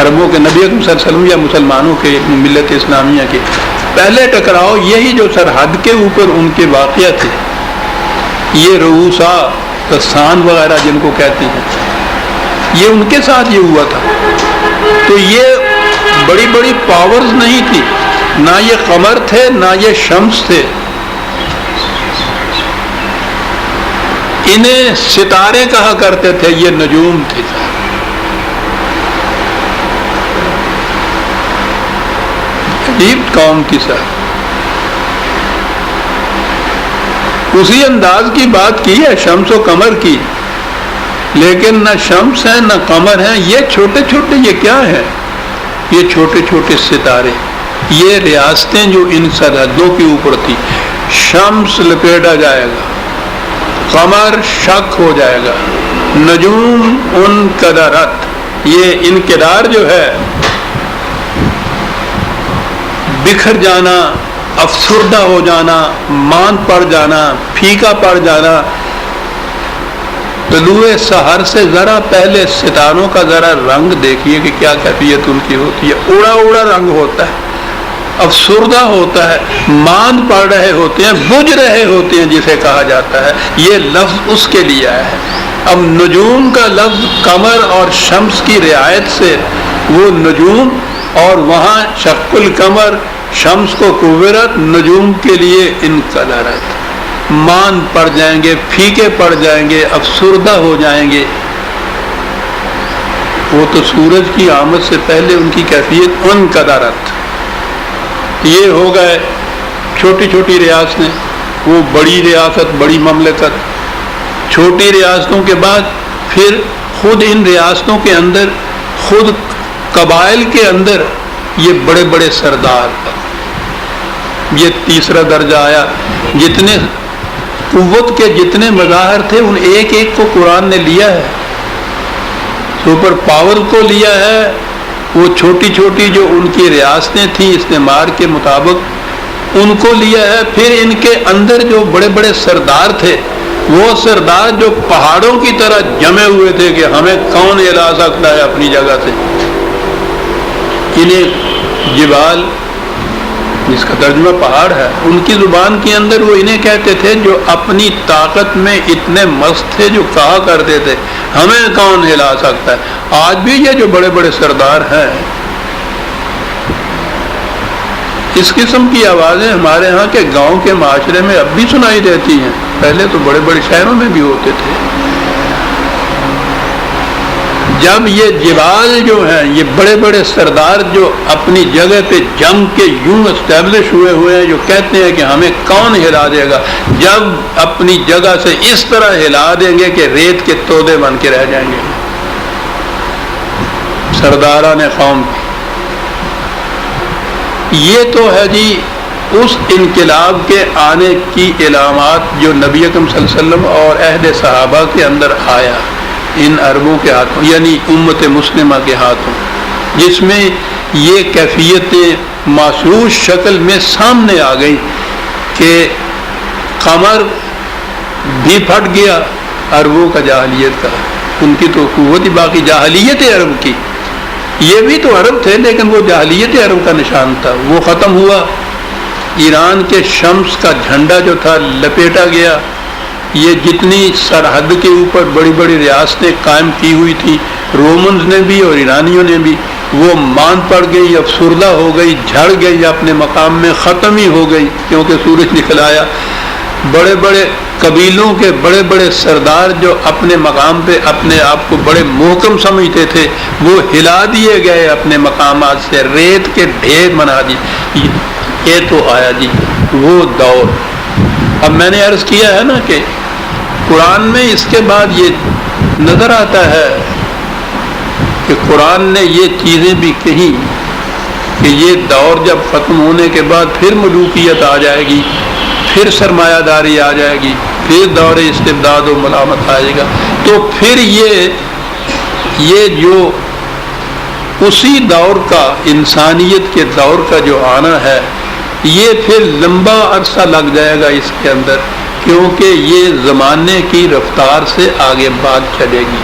عربوں کے نبی اکرم صلی اللہ علیہ وسلم یا مسلمانوں کے ملت اسلامیہ کے، پہلے ٹکراؤ یہی جو سرحد کے اوپر ان کے واقعہ تھے، یہ رؤوسا غسان وغیرہ جن کو کہتے ہیں، یہ ان کے ساتھ یہ ہوا تھا. تو یہ بڑی بڑی پاورز نہیں تھی، نہ یہ قمر تھے نہ یہ شمس تھے، انہیں ستارے کہا کرتے تھے، یہ نجوم تھے. عجیب قوم کی ساتھ اسی انداز کی بات کی ہے شمس و قمر کی، لیکن نہ شمس ہے نہ قمر ہے، یہ چھوٹے چھوٹے، یہ کیا ہے؟ یہ چھوٹے چھوٹے ستارے، یہ ریاستیں جو ان سرحدوں کے اوپر تھی. شمس لپیٹا جائے گا، قمر شک ہو جائے گا، نجوم ان قدرت، یہ انقدار جو ہے، بکھر جانا، افسردہ ہو جانا، مان پڑ جانا، پھیکا پڑ جانا. طلوع سحر سے ذرا پہلے ستاروں کا ذرا رنگ دیکھیے کہ کیا کیفیت ان کی ہوتی ہے. اڑا اڑا رنگ ہوتا ہے، افسردہ ہوتا ہے، مان پڑ رہے ہوتے ہیں، بجھ رہے ہوتے ہیں جسے کہا جاتا ہے. یہ لفظ اس کے لیے آیا ہے. اب نجوم کا لفظ قمر اور شمس کی رعایت سے وہ نجوم، اور وہاں شق القمر، شمس کو کورت، نجوم کے لیے انقدرت، مان پڑ جائیں گے، پھیکے پڑ جائیں گے، افسردہ ہو جائیں گے. وہ تو سورج کی آمد سے پہلے ان کی کیفیت انقدرت. یہ ہو گئے چھوٹی چھوٹی ریاستیں، وہ بڑی ریاست، بڑی مملکت. چھوٹی ریاستوں کے بعد پھر خود ان ریاستوں کے اندر، خود قبائل کے اندر یہ بڑے بڑے سردار، یہ تیسرا درجہ آیا. جتنے قوت کے جتنے مظاہر تھے ان ایک ایک کو قرآن نے لیا ہے، سپر پاور کو لیا ہے. وہ چھوٹی چھوٹی جو ان کی ریاستیں تھیں استعمار کے مطابق ان کو لیا ہے. پھر ان کے اندر جو بڑے بڑے سردار تھے، وہ سردار جو پہاڑوں کی طرح جمے ہوئے تھے کہ ہمیں کون ہلا سکتا ہے اپنی جگہ سے. انہیں جبال، جس کا ترجمہ پہاڑ ہے، ان کی زبان کے اندر وہ انہیں کہتے تھے جو اپنی طاقت میں اتنے مست تھے، جو کہا کرتے تھے ہمیں کون ہلا سکتا ہے. آج بھی یہ جو بڑے بڑے سردار ہیں، اس قسم کی آوازیں ہمارے ہاں کے گاؤں کے معاشرے میں اب بھی سنائی دیتی ہیں. پہلے تو بڑے بڑے شہروں میں بھی ہوتے تھے. جب یہ جبال جو ہیں، یہ بڑے بڑے سردار جو اپنی جگہ پہ جم کے یوں اسٹیبلش ہوئے ہیں، جو کہتے ہیں کہ ہمیں کون ہلا دے گا، جب اپنی جگہ سے اس طرح ہلا دیں گے کہ ریت کے تودے بن کے رہ جائیں گے. سرداران قوم، یہ تو ہے جی اس انقلاب کے آنے کی علامات جو نبی اکرم صلی اللہ علیہ وسلم اور عہد صحابہ کے اندر آیا ان عربوں کے ہاتھوں، یعنی امت مسلمہ کے ہاتھوں، جس میں یہ کیفیتیں محسوس شکل میں سامنے آ گئی کہ قمر بھی پھٹ گیا عربوں کا، جاہلیت کا. ان کی تو قوت ہی باقی، جاہلیت عرب کی. یہ بھی تو عرب تھے لیکن وہ جاہلیت عرب کا نشان تھا، وہ ختم ہوا. ایران کے شمس کا جھنڈا جو تھا لپیٹا گیا. یہ جتنی سرحد کے اوپر بڑی بڑی ریاستیں قائم کی ہوئی تھیں، رومنز نے بھی اور ایرانیوں نے بھی، وہ مان پڑ گئی، افسردہ ہو گئی، جھڑ گئی، اپنے مقام میں ختم ہی ہو گئی کیونکہ سورج نکل آیا. بڑے بڑے قبیلوں کے بڑے بڑے سردار جو اپنے مقام پہ اپنے آپ کو بڑے محکم سمجھتے تھے، وہ ہلا دیے گئے اپنے مقامات سے، ریت کے ڈھیر بنا دیے. یہ تو آیا جی وہ دور. اب میں نے عرض کیا ہے نا کہ قرآن میں اس کے بعد یہ نظر آتا ہے کہ قرآن نے یہ چیزیں بھی کہیں کہ یہ دور جب ختم ہونے کے بعد پھر ملوکیت آ جائے گی، پھر سرمایہ داری آ جائے گی، پھر دور استبداد و ملامت آئے گا. تو پھر یہ جو اسی دور کا، انسانیت کے دور کا جو آنا ہے، یہ پھر لمبا عرصہ لگ جائے گا اس کے اندر، کیونکہ یہ زمانے کی رفتار سے آگے بات چلے گی۔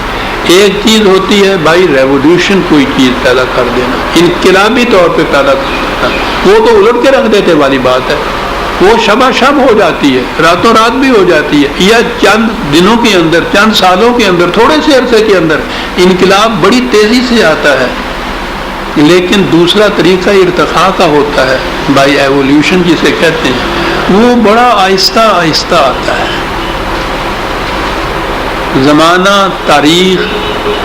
ایک چیز ہوتی ہے بھائی ریولیوشن، کوئی چیز پیدا کر دینا، انقلابی طور پہ پیدا کرنا، وہ تو الٹ کے رکھ دیتے والی بات ہے، وہ شبہ شب ہو جاتی ہے، راتوں رات بھی ہو جاتی ہے، یا چند دنوں کے اندر، چند سالوں کے اندر، تھوڑے سے عرصے کے اندر انقلاب بڑی تیزی سے آتا ہے۔ لیکن دوسرا طریقہ ارتقاء کا ہوتا ہے بائی ایولیوشن جسے کہتے ہیں، وہ بڑا آہستہ آہستہ آتا ہے۔ زمانہ، تاریخ،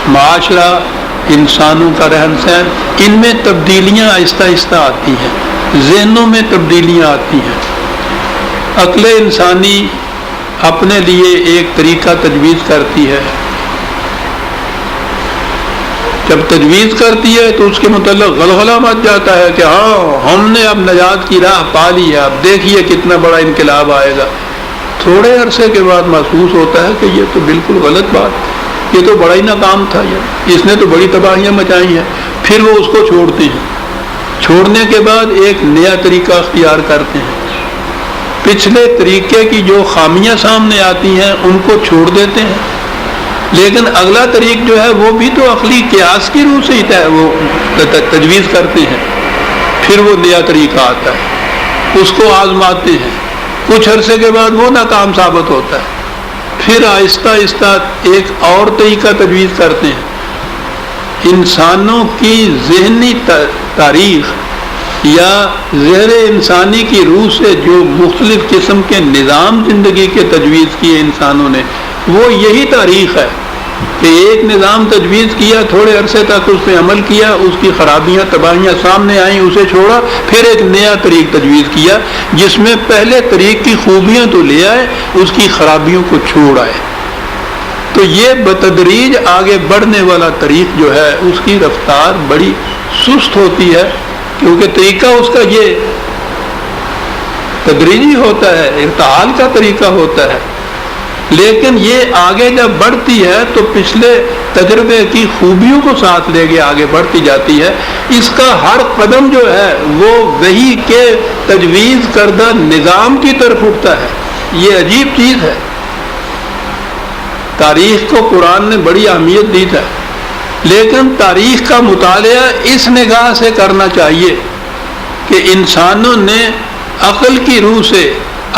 معاشرہ، انسانوں کا رہن سہن، ان میں تبدیلیاں آہستہ آہستہ آتی ہیں، ذہنوں میں تبدیلیاں آتی ہیں۔ عقل انسانی اپنے لیے ایک طریقہ تجویز کرتی ہے، جب تجویز کرتی ہے تو اس کے متعلق غلغلہ مچ جاتا ہے کہ ہاں ہم نے اب نجات کی راہ پا لی ہے، اب دیکھیے کتنا بڑا انقلاب آئے گا۔ تھوڑے عرصے کے بعد محسوس ہوتا ہے کہ یہ تو بالکل غلط بات، یہ تو بڑا ہی ناکام تھا، اس نے تو بڑی تباہیاں مچائی ہیں۔ پھر وہ اس کو چھوڑتے ہیں، چھوڑنے کے بعد ایک نیا طریقہ اختیار کرتے ہیں، پچھلے طریقے کی جو خامیاں سامنے آتی ہیں ان کو چھوڑ دیتے ہیں، لیکن اگلا طریق جو ہے وہ بھی تو عقلی قیاس کی روح سے ہی وہ تجویز کرتے ہیں۔ پھر وہ نیا طریقہ آتا ہے، اس کو آزماتے ہیں، کچھ عرصے کے بعد وہ ناکام ثابت ہوتا ہے، پھر آہستہ آہستہ ایک اور طریقہ تجویز کرتے ہیں۔ انسانوں کی ذہنی تاریخ یا زہر انسانی کی روح سے جو مختلف قسم کے نظام زندگی کے تجویز کیے انسانوں نے، وہ یہی تاریخ ہے کہ ایک نظام تجویز کیا، تھوڑے عرصے تک اس پہ عمل کیا، اس کی خرابیاں تباہیاں سامنے آئیں، اسے چھوڑا، پھر ایک نیا طریق تجویز کیا جس میں پہلے طریق کی خوبیاں تو لے آئے، اس کی خرابیوں کو چھوڑ آئے۔ تو یہ بتدریج آگے بڑھنے والا طریق جو ہے اس کی رفتار بڑی سست ہوتی ہے، کیونکہ طریقہ اس کا یہ تدریجی ہوتا ہے، ارتحال کا طریقہ ہوتا ہے، لیکن یہ آگے جب بڑھتی ہے تو پچھلے تجربے کی خوبیوں کو ساتھ لے کے آگے بڑھتی جاتی ہے۔ اس کا ہر قدم جو ہے وہ وحی کے تجویز کردہ نظام کی طرف اٹھتا ہے۔ یہ عجیب چیز ہے۔ تاریخ کو قرآن نے بڑی اہمیت دی ہے، لیکن تاریخ کا مطالعہ اس نگاہ سے کرنا چاہیے کہ انسانوں نے عقل کی روح سے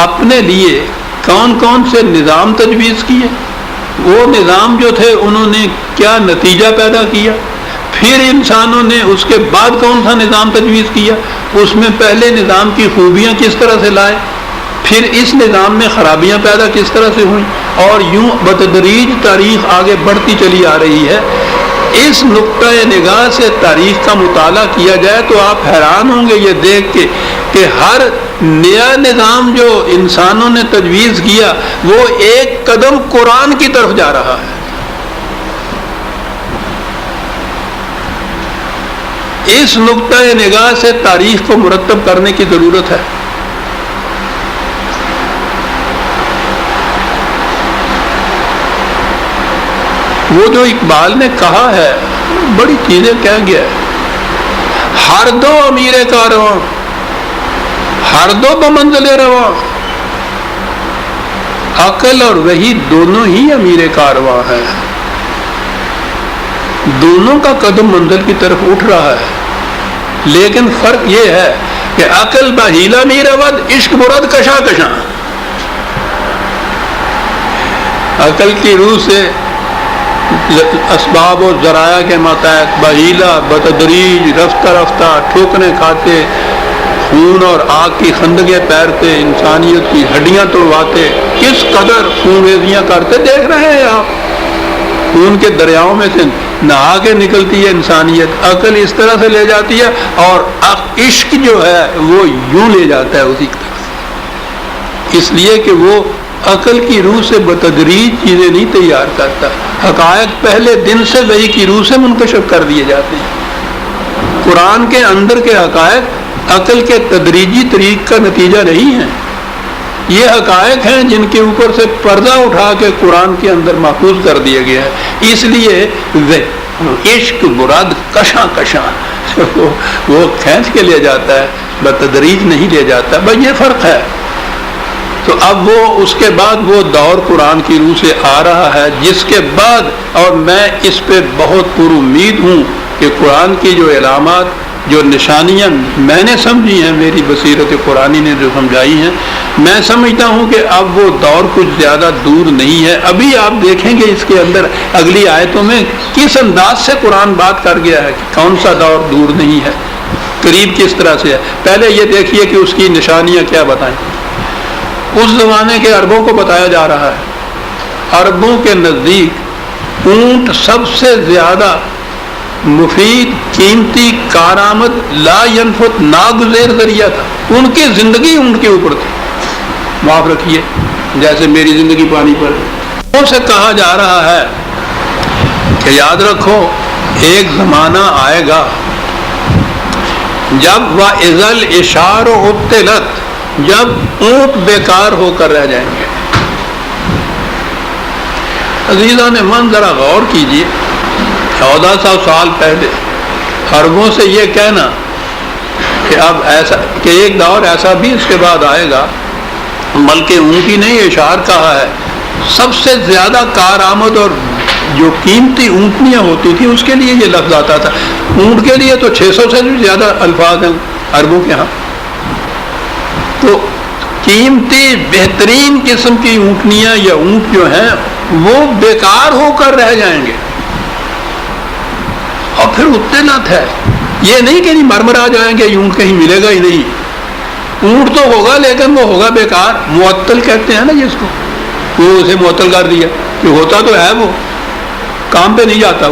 اپنے لیے کون کون سے نظام تجویز کیے، وہ نظام جو تھے انہوں نے کیا نتیجہ پیدا کیا، پھر انسانوں نے اس کے بعد کون سا نظام تجویز کیا، اس میں پہلے نظام کی خوبیاں کس طرح سے لائے، پھر اس نظام میں خرابیاں پیدا کس طرح سے ہوئیں، اور یوں بتدریج تاریخ آگے بڑھتی چلی آ رہی ہے۔ اس نقطۂ نگاہ سے تاریخ کا مطالعہ کیا جائے تو آپ حیران ہوں گے یہ دیکھ کے کہ ہر نیا نظام جو انسانوں نے تجویز کیا وہ ایک قدم قرآن کی طرف جا رہا ہے۔ اس نقطۂ نگاہ سے تاریخ کو مرتب کرنے کی ضرورت ہے۔ وہ جو اقبال نے کہا ہے بڑی چیزیں کہہ گیا ہے، ہر دو امیر کارواں، ہر دو بمنزل رواں، عقل اور وحی دونوں ہی امیر کارواں ہیں، دونوں کا قدم منزل کی طرف اٹھ رہا ہے، لیکن فرق یہ ہے کہ عقل بہیلا می رود، عشق برد کشا کشاں۔ عقل کی روح سے اسباب و ذرائع کے ماتحت بہیلا بتدریج رفتہ رفتہ ٹھوکریں کھاتے، خون اور آگ کی خندقیں پیرتے، انسانیت کی ہڈیاں توڑواتے، کس قدر خون ریزیاں کرتے دیکھ رہے ہیں آپ، خون کے دریاؤں میں سے نہا کے نکلتی ہے انسانیت، عقل اس طرح سے لے جاتی ہے، اور عشق جو ہے وہ یوں لے جاتا ہے اسی طرح، اس لیے کہ وہ عقل کی روح سے بتدریج چیزیں نہیں تیار کرتا، حقائق پہلے دن سے وحی کی روح سے منکشف کر دیے جاتے ہیں۔ قرآن کے اندر کے حقائق عقل کے تدریجی طریق کا نتیجہ نہیں ہیں، یہ حقائق ہیں جن کے اوپر سے پردہ اٹھا کے قرآن کے اندر محفوظ کر دیا گیا ہے۔ اس لیے عشق مراد کشاں کشاں وہ کھینچ کے لے جاتا ہے، بتدریج نہیں لے جاتا، بس یہ فرق ہے۔ تو اب وہ اس کے بعد وہ دور قرآن کی روح سے آ رہا ہے، جس کے بعد، اور میں اس پہ بہت پر امید ہوں کہ قرآن کی جو علامات، جو نشانیاں میں نے سمجھی ہیں، میری بصیرت قرآنی نے جو سمجھائی ہیں، میں سمجھتا ہوں کہ اب وہ دور کچھ زیادہ دور نہیں ہے۔ ابھی آپ دیکھیں گے اس کے اندر اگلی آیتوں میں کس انداز سے قرآن بات کر گیا ہے کہ کون سا دور دور نہیں ہے، قریب کس طرح سے ہے۔ پہلے یہ دیکھیے کہ اس کی نشانیاں کیا بتائیں۔ اس زمانے کے عربوں کو بتایا جا رہا ہے، عربوں کے نزدیک اونٹ سب سے زیادہ مفید، قیمتی، کارآمد، لا ینفت، ناگزیر ذریعہ تھا۔ ان کی زندگی اونٹ کے اوپر تھی، معاف رکھیے جیسے میری زندگی پانی پر۔ ان سے کہا جا رہا ہے کہ یاد رکھو ایک زمانہ آئے گا جب وَإِذَا الْعِشَارُ عُطِّلَتْ، جب اونٹ بیکار ہو کر رہ جائیں گے۔ عزیزان من ذرا غور کیجیے، 1400 سال پہلے عربوں سے یہ کہنا کہ اب ایسا کہ ایک دور ایسا بھی اس کے بعد آئے گا، بلکہ اونٹ ہی نہیں، اشعار کہا ہے، سب سے زیادہ کارآمد اور جو قیمتی اونٹنیاں ہوتی تھیں اس کے لیے یہ لفظ آتا تھا۔ اونٹ کے لیے تو 600 سے بھی زیادہ الفاظ ہیں عربوں کے ہاں۔ تو قیمتی بہترین قسم کی اونٹنیاں یا اونٹ جو ہیں وہ بیکار ہو کر رہ جائیں گے۔ اور پھر اطلاعات ہے، یہ نہیں کہ مرمر آ جائیں گے، اونٹ کہیں ملے گا ہی نہیں۔ اونٹ تو ہوگا لیکن وہ ہوگا بیکار، معطل کہتے ہیں نا جس کو، وہ اسے معطل کر دیا کہ ہوتا تو ہے وہ کام پہ نہیں جاتا۔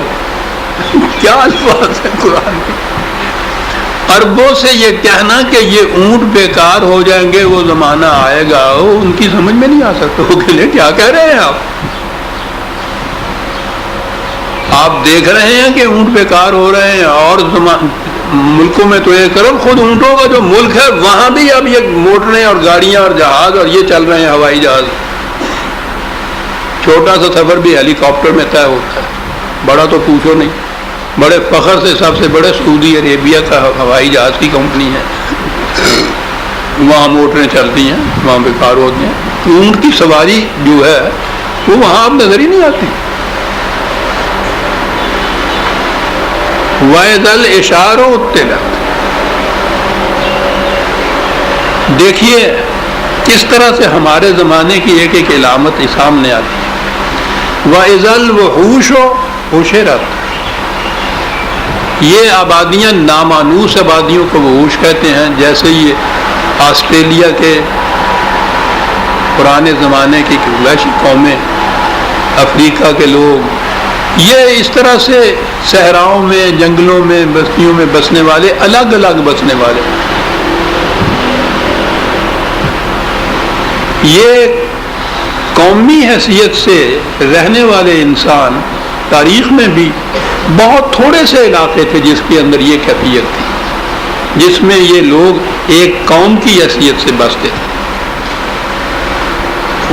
وہ کیا الفاظ ہے قرآن کے۔ عربوں سے یہ کہنا کہ یہ اونٹ بیکار ہو جائیں گے، وہ زمانہ آئے گا، وہ ان کی سمجھ میں نہیں آ سکتا۔ وہ کہ لے کیا کہہ رہے ہیں آپ دیکھ رہے ہیں کہ اونٹ بیکار ہو رہے ہیں، اور ملکوں میں تو یہ کرو، خود اونٹوں کا جو ملک ہے وہاں بھی اب یہ موٹریں اور گاڑیاں اور جہاز اور یہ چل رہے ہیں، ہوائی جہاز۔ چھوٹا سا سفر بھی ہیلی کاپٹر میں طے ہوتا ہے، بڑا تو پوچھو نہیں۔ بڑے فخر سے سب سے بڑے سعودی عربیہ کا ہوائی جہاز کی کمپنی ہے، وہاں موٹریں چلتی ہیں، وہاں بیکار ہوتے ہیں۔ اونٹ کی سواری جو ہے وہ وہاں اب نظر ہی نہیں آتی۔ وَإِذَا الْعِشَارُ عُطِّلَتْ، دیکھیے کس طرح سے ہمارے زمانے کی ایک ایک علامت سامنے آتی ہے۔ وَإِذَا الْوُحُوشُ حُشِرَتْ، یہ آبادیاں نامانوس آبادیوں کو وحوش کہتے ہیں، جیسے یہ آسٹریلیا کے پرانے زمانے کی وحشی قومیں، افریقہ کے لوگ، یہ اس طرح سے صحراؤں میں، جنگلوں میں، بستیوں میں بسنے والے، الگ الگ بسنے والے، یہ قومی حیثیت سے رہنے والے انسان تاریخ میں بھی بہت تھوڑے سے علاقے تھے جس کے اندر یہ کیفیت تھی، جس میں یہ لوگ ایک قوم کی حیثیت سے بستے تھے۔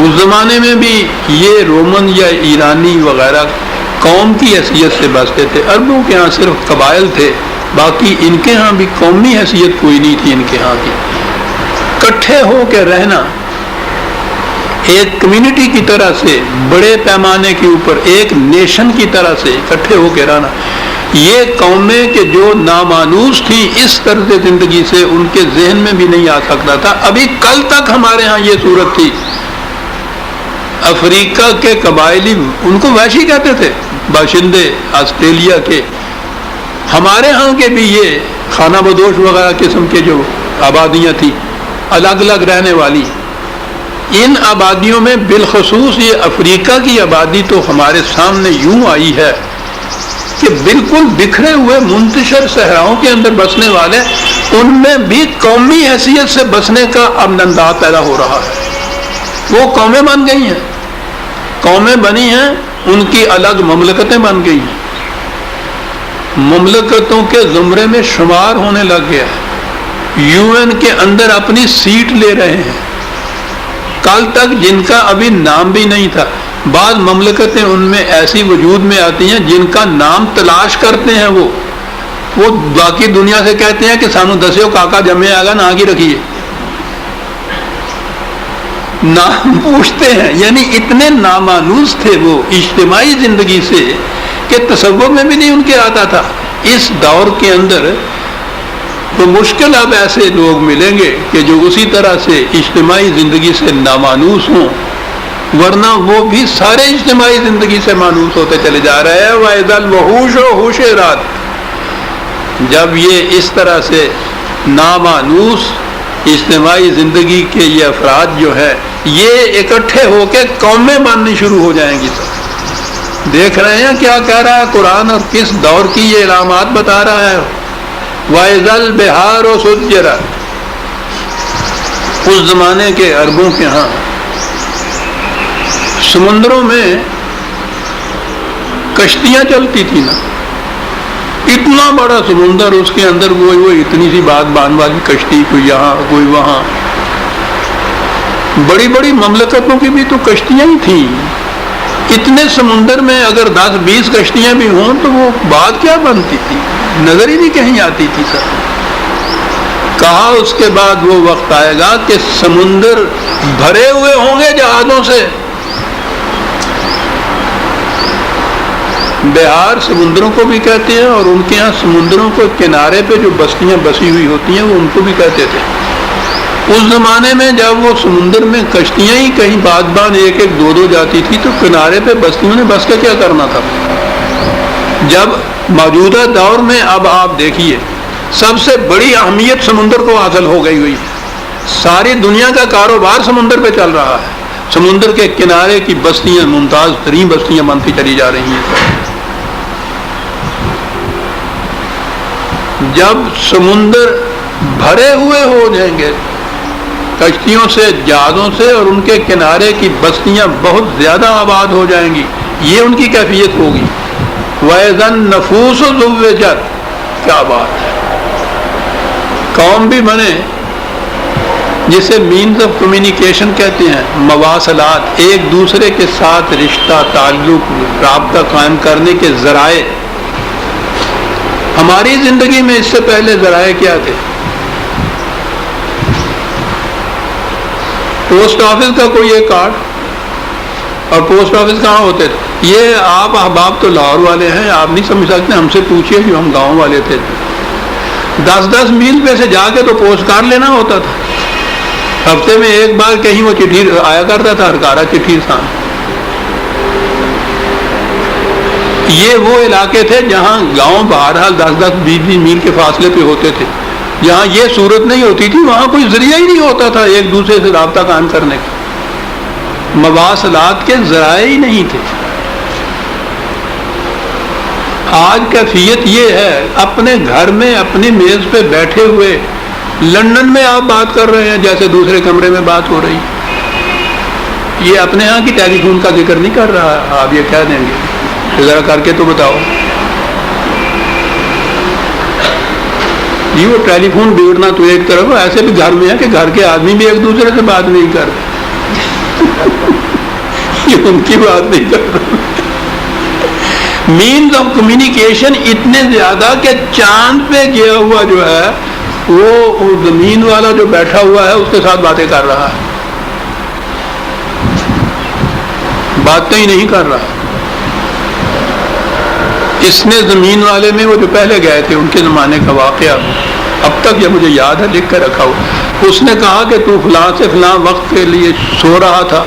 اس زمانے میں بھی یہ رومن یا ایرانی وغیرہ قوم کی حیثیت سے بستے تھے۔ عربوں کے ہاں صرف قبائل تھے، باقی ان کے ہاں بھی قومی حیثیت کوئی نہیں تھی۔ ان کے ہاں کی اکٹھے ہو کے رہنا، ایک کمیونٹی کی طرح سے، بڑے پیمانے کے اوپر ایک نیشن کی طرح سے اکٹھے ہو کے رہنا، یہ قومیں کہ جو نامانوس تھیں اس طرز زندگی سے، ان کے ذہن میں بھی نہیں آ سکتا تھا۔ ابھی کل تک ہمارے ہاں یہ صورت تھی۔ افریقہ کے قبائلی ان کو وحشی کہتے تھے، باشندے آسٹریلیا کے، ہمارے ہاں کے بھی یہ خانہ بدوش وغیرہ قسم کے جو آبادیاں تھیں الگ الگ رہنے والی، ان آبادیوں میں بالخصوص یہ افریقہ کی آبادی تو ہمارے سامنے یوں آئی ہے کہ بالکل بکھرے ہوئے منتشر صحراؤں کے اندر بسنے والے، ان میں بھی قومی حیثیت سے بسنے کا اب انداز پیدا ہو رہا ہے۔ وہ قومیں بن گئی ہیں، قومیں بنی ہیں، ان کی الگ مملکتیں بن گئی ہیں، مملکتوں کے زمرے میں شمار ہونے لگ گیا ہے، UN کے اندر اپنی سیٹ لے رہے ہیں۔ کل تک جن کا ابھی نام بھی نہیں تھا، بعض مملکتیں ان میں ایسی وجود میں آتی ہیں جن کا نام تلاش کرتے ہیں، وہ باقی دنیا سے کہتے ہیں کہ سانو دسیو کاکا جمے آگا نہ کی رکھیے، نام پوچھتے ہیں. یعنی اتنے نامانوس تھے وہ اجتماعی زندگی سے کہ تصور میں بھی نہیں ان کے آتا تھا. اس دور کے اندر تو مشکل اب ایسے لوگ ملیں گے کہ جو اسی طرح سے اجتماعی زندگی سے نامانوس ہوں، ورنہ وہ بھی سارے اجتماعی زندگی سے مانوس ہوتے چلے جا رہے ہیں. وَإِذَا الْوُحُوشُ حُشِرَتْ، جب یہ اس طرح سے نامانوس اجتماعی زندگی کے یہ افراد جو ہے یہ اکٹھے ہو کے قومیں بننی شروع ہو جائیں گی. سب دیکھ رہے ہیں کیا کہہ رہا ہے قرآن اور کس دور کی یہ علامات بتا رہا ہے. وَإِذَا الْبِحَارُ سُجِّرَتْ، اس زمانے کے عربوں کے ہاں سمندروں میں کشتیاں چلتی تھی نا، اتنا بڑا سمندر، اس کے اندر وہ اتنی سی بات بان والی کشتی، کوئی یہاں کوئی وہاں. بڑی بڑی مملکتوں کی بھی تو کشتیاں ہی تھیں. اتنے سمندر میں اگر 10-20 کشتیاں بھی ہوں تو وہ بات کیا بنتی تھی، نظر ہی نہیں کہیں آتی تھی. سر کہا اس کے بعد وہ وقت آئے گا کہ سمندر بھرے ہوئے ہوں گے جہازوں سے. بہار سمندروں کو بھی کہتے ہیں، اور ان کے ہاں سمندروں کے کنارے پہ جو بستیاں بسی ہوئی ہوتی ہیں وہ ان کو بھی کہتے تھے. اس زمانے میں جب وہ سمندر میں کشتیاں ہی کہیں بعد بان ایک ایک دو جاتی تھی تو کنارے پہ بستیوں نے بس کے کیا کرنا تھا. جب موجودہ دور میں اب آپ دیکھیے سب سے بڑی اہمیت سمندر کو حاصل ہو گئی ہوئی ہے. ساری دنیا کا کاروبار سمندر پہ چل رہا ہے. سمندر کے کنارے کی بستیاں ممتاز ترین بستیاں بنتی چلی جا رہی ہیں. جب سمندر بھرے ہوئے ہو جائیں گے کشتیوں سے، جہازوں سے، اور ان کے کنارے کی بستیاں بہت زیادہ آباد ہو جائیں گی، یہ ان کی کیفیت ہوگی. وَإِذَا النُّفُوسُ زُوِّجَتْ، کیا بات ہے. قوم بھی بنے جسے مینز آف کمیونیکیشن کہتے ہیں، مواصلات، ایک دوسرے کے ساتھ رشتہ تعلق رابطہ قائم کرنے کے ذرائع. ہماری زندگی میں اس سے پہلے ذرائع کیا تھے؟ پوسٹ آفس کا کوئی ایک کارڈ، اور پوسٹ آفس کہاں ہوتے تھے؟ یہ آپ احباب تو لاہور والے ہیں، آپ نہیں سمجھ سکتے، ہم سے پوچھئے جو ہم گاؤں والے تھے. 10 میل پہ سے جا کے تو پوسٹ کارڈ لینا ہوتا تھا. ہفتے میں ایک بار کہیں وہ چٹھی آیا کرتا تھا، ہرکارا چٹھی سان. یہ وہ علاقے تھے جہاں گاؤں بہرحال 10-20 میل کے فاصلے پہ ہوتے تھے. جہاں یہ صورت نہیں ہوتی تھی وہاں کوئی ذریعہ ہی نہیں ہوتا تھا ایک دوسرے سے رابطہ قائم کرنے کا. مواصلات کے ذرائع ہی نہیں تھے. آج کیفیت یہ ہے، اپنے گھر میں اپنی میز پہ بیٹھے ہوئے لندن میں آپ بات کر رہے ہیں جیسے دوسرے کمرے میں بات ہو رہی. یہ اپنے ہاں کی ٹیلی فون کا ذکر نہیں کر رہا. آپ یہ کہہ دیں گے ذرا کر کے تو بتاؤ. جی وہ ٹیلی فون بگڑنا تو ایک طرف، ایسے بھی گھر میں ہے کہ گھر کے آدمی بھی ایک دوسرے سے بات نہیں کرتے. یہ ان کی بات نہیں کر رہا. مینز آف کمیونیکیشن اتنے زیادہ کہ چاند پہ گیا ہوا جو ہے وہ زمین والا جو بیٹھا ہوا ہے اس کے ساتھ باتیں کر رہا ہے، باتیں ہی نہیں کر رہا. اس نے زمین والے میں وہ جو پہلے گئے تھے ان کے زمانے کا واقعہ اب تک یہ مجھے یاد ہے، لکھ کر رکھا ہوا. اس نے کہا کہ تو فلاں سے فلاں وقت کے لیے سو رہا تھا.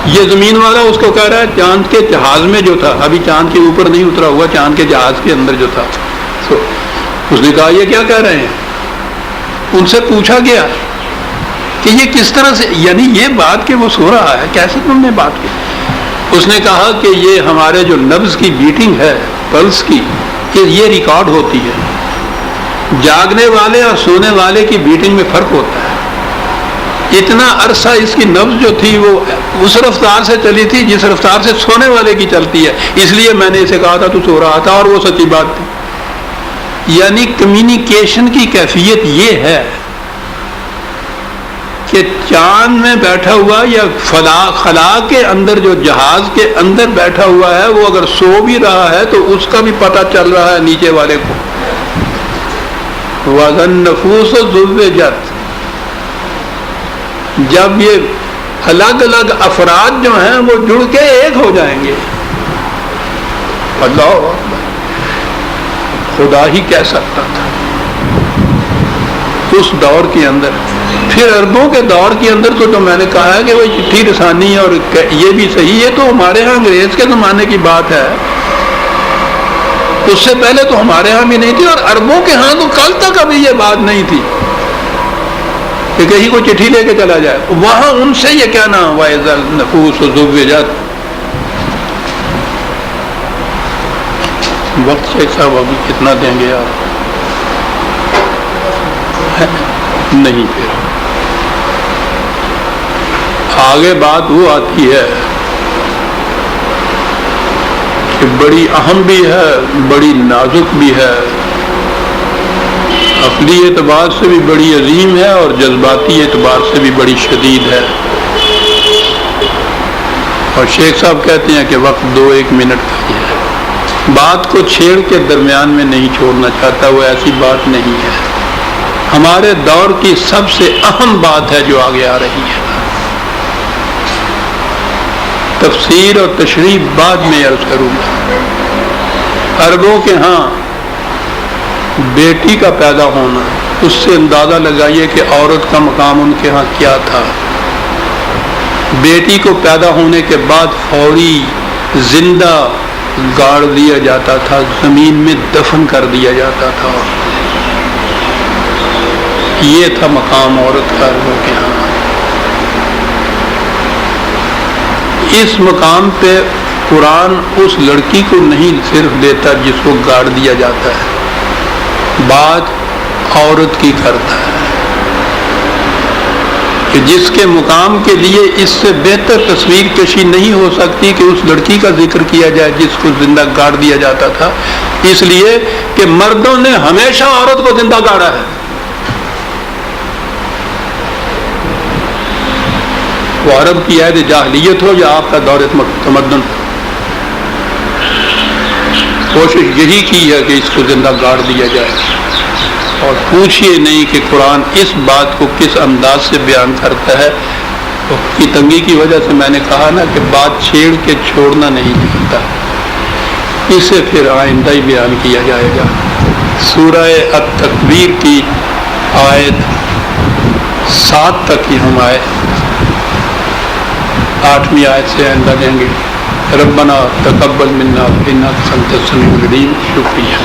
یہ زمین والا اس کو کہہ رہا ہے چاند کے جہاز میں جو تھا، ابھی چاند کے اوپر نہیں اترا ہوا، چاند کے جہاز کے اندر جو تھا. اس نے کہا یہ کیا کہہ رہے ہیں؟ ان سے پوچھا گیا کہ یہ کس طرح سے، یعنی یہ بات کہ وہ سو رہا ہے کیسے تم نے بات کی؟ اس نے کہا کہ یہ ہمارے جو نبض کی بیٹنگ ہے، پلس کی، کہ یہ ریکارڈ ہوتی ہے. جاگنے والے اور سونے والے کی بیٹنگ میں فرق ہوتا ہے. اتنا عرصہ اس کی نبض جو تھی وہ اس رفتار سے چلی تھی جس رفتار سے سونے والے کی چلتی ہے، اس لیے میں نے اسے کہا تھا تو سو رہا تھا، اور وہ سچی بات تھی. یعنی کمیونیکیشن کی کیفیت یہ ہے کہ چاند میں بیٹھا ہوا یا خلا کے اندر جو جہاز کے اندر بیٹھا ہوا ہے وہ اگر سو بھی رہا ہے تو اس کا بھی پتہ چل رہا ہے نیچے والے کو. وَإِذَا النُّفُوسُ زُوِّجَتْ، جب یہ الگ الگ افراد جو ہیں وہ جڑ کے ایک ہو جائیں گے. اللہ خدا ہی کہہ سکتا تھا اس دور کے اندر. پھر عربوں کے دور کے اندر تو میں نے کہا ہے کہ وہ چٹھی رسانی اور یہ بھی صحیح ہے، تو ہمارے ہاں انگریز کے زمانے کی بات ہے، اس سے پہلے تو ہمارے ہاں بھی نہیں تھی، اور عربوں کے ہاں تو کل تک ابھی یہ بات نہیں تھی کہ کہیں کو چٹھی لے کے چلا جائے. وہاں ان سے یہ کہنا وَإِذَا النُّفُوسُ زُوِّجَتْ. وقت شیخ صاحب ابھی کتنا دیں گے آپ؟ نہیں. پھر آگے بات وہ آتی ہے کہ بڑی اہم بھی ہے، بڑی نازک بھی ہے، عقلی اعتبار سے بھی بڑی عظیم ہے اور جذباتی اعتبار سے بھی بڑی شدید ہے. اور شیخ صاحب کہتے ہیں کہ وقت 2-1 منٹ کا ہی ہے. بات کو چھیڑ کے درمیان میں نہیں چھوڑنا چاہتا، وہ ایسی بات نہیں ہے. ہمارے دور کی سب سے اہم بات ہے جو آگے آ رہی ہے. تفسیر اور تشریح بعد میں عرض کروں گا. عربوں کے ہاں بیٹی کا پیدا ہونا، اس سے اندازہ لگائیے کہ عورت کا مقام ان کے ہاں کیا تھا. بیٹی کو پیدا ہونے کے بعد فوری زندہ گاڑ دیا جاتا تھا، زمین میں دفن کر دیا جاتا تھا. یہ تھا مقام عورت کا عربوں کے ہاں. اس مقام پہ قرآن اس لڑکی کو نہیں صرف دیتا جس کو گاڑ دیا جاتا ہے، بات عورت کی کرتا ہے کہ جس کے مقام کے لیے اس سے بہتر تصویر کشی نہیں ہو سکتی کہ اس لڑکی کا ذکر کیا جائے جس کو زندہ گاڑ دیا جاتا تھا، اس لیے کہ مردوں نے ہمیشہ عورت کو زندہ گاڑا ہے. وہ عرب کی عہد جاہلیت ہو یا آپ کا دور تمدن، کوشش یہی کی ہے کہ اس کو زندہ گاڑ دیا جائے. اور پوچھئے نہیں کہ قرآن اس بات کو کس انداز سے بیان کرتا ہے. کی تنگی کی وجہ سے میں نے کہا نا کہ بات چھیڑ کے چھوڑنا نہیں چاہتا، اسے پھر آئندہ ہی بیان کیا جائے گا. سورہ التکویر کی آیت 7 تک ہی ہم آئے، 8ویں آیت سے آئندہ دیں گے. ربنا تقبل منا انک انت السمیع العلیم. شکریہ.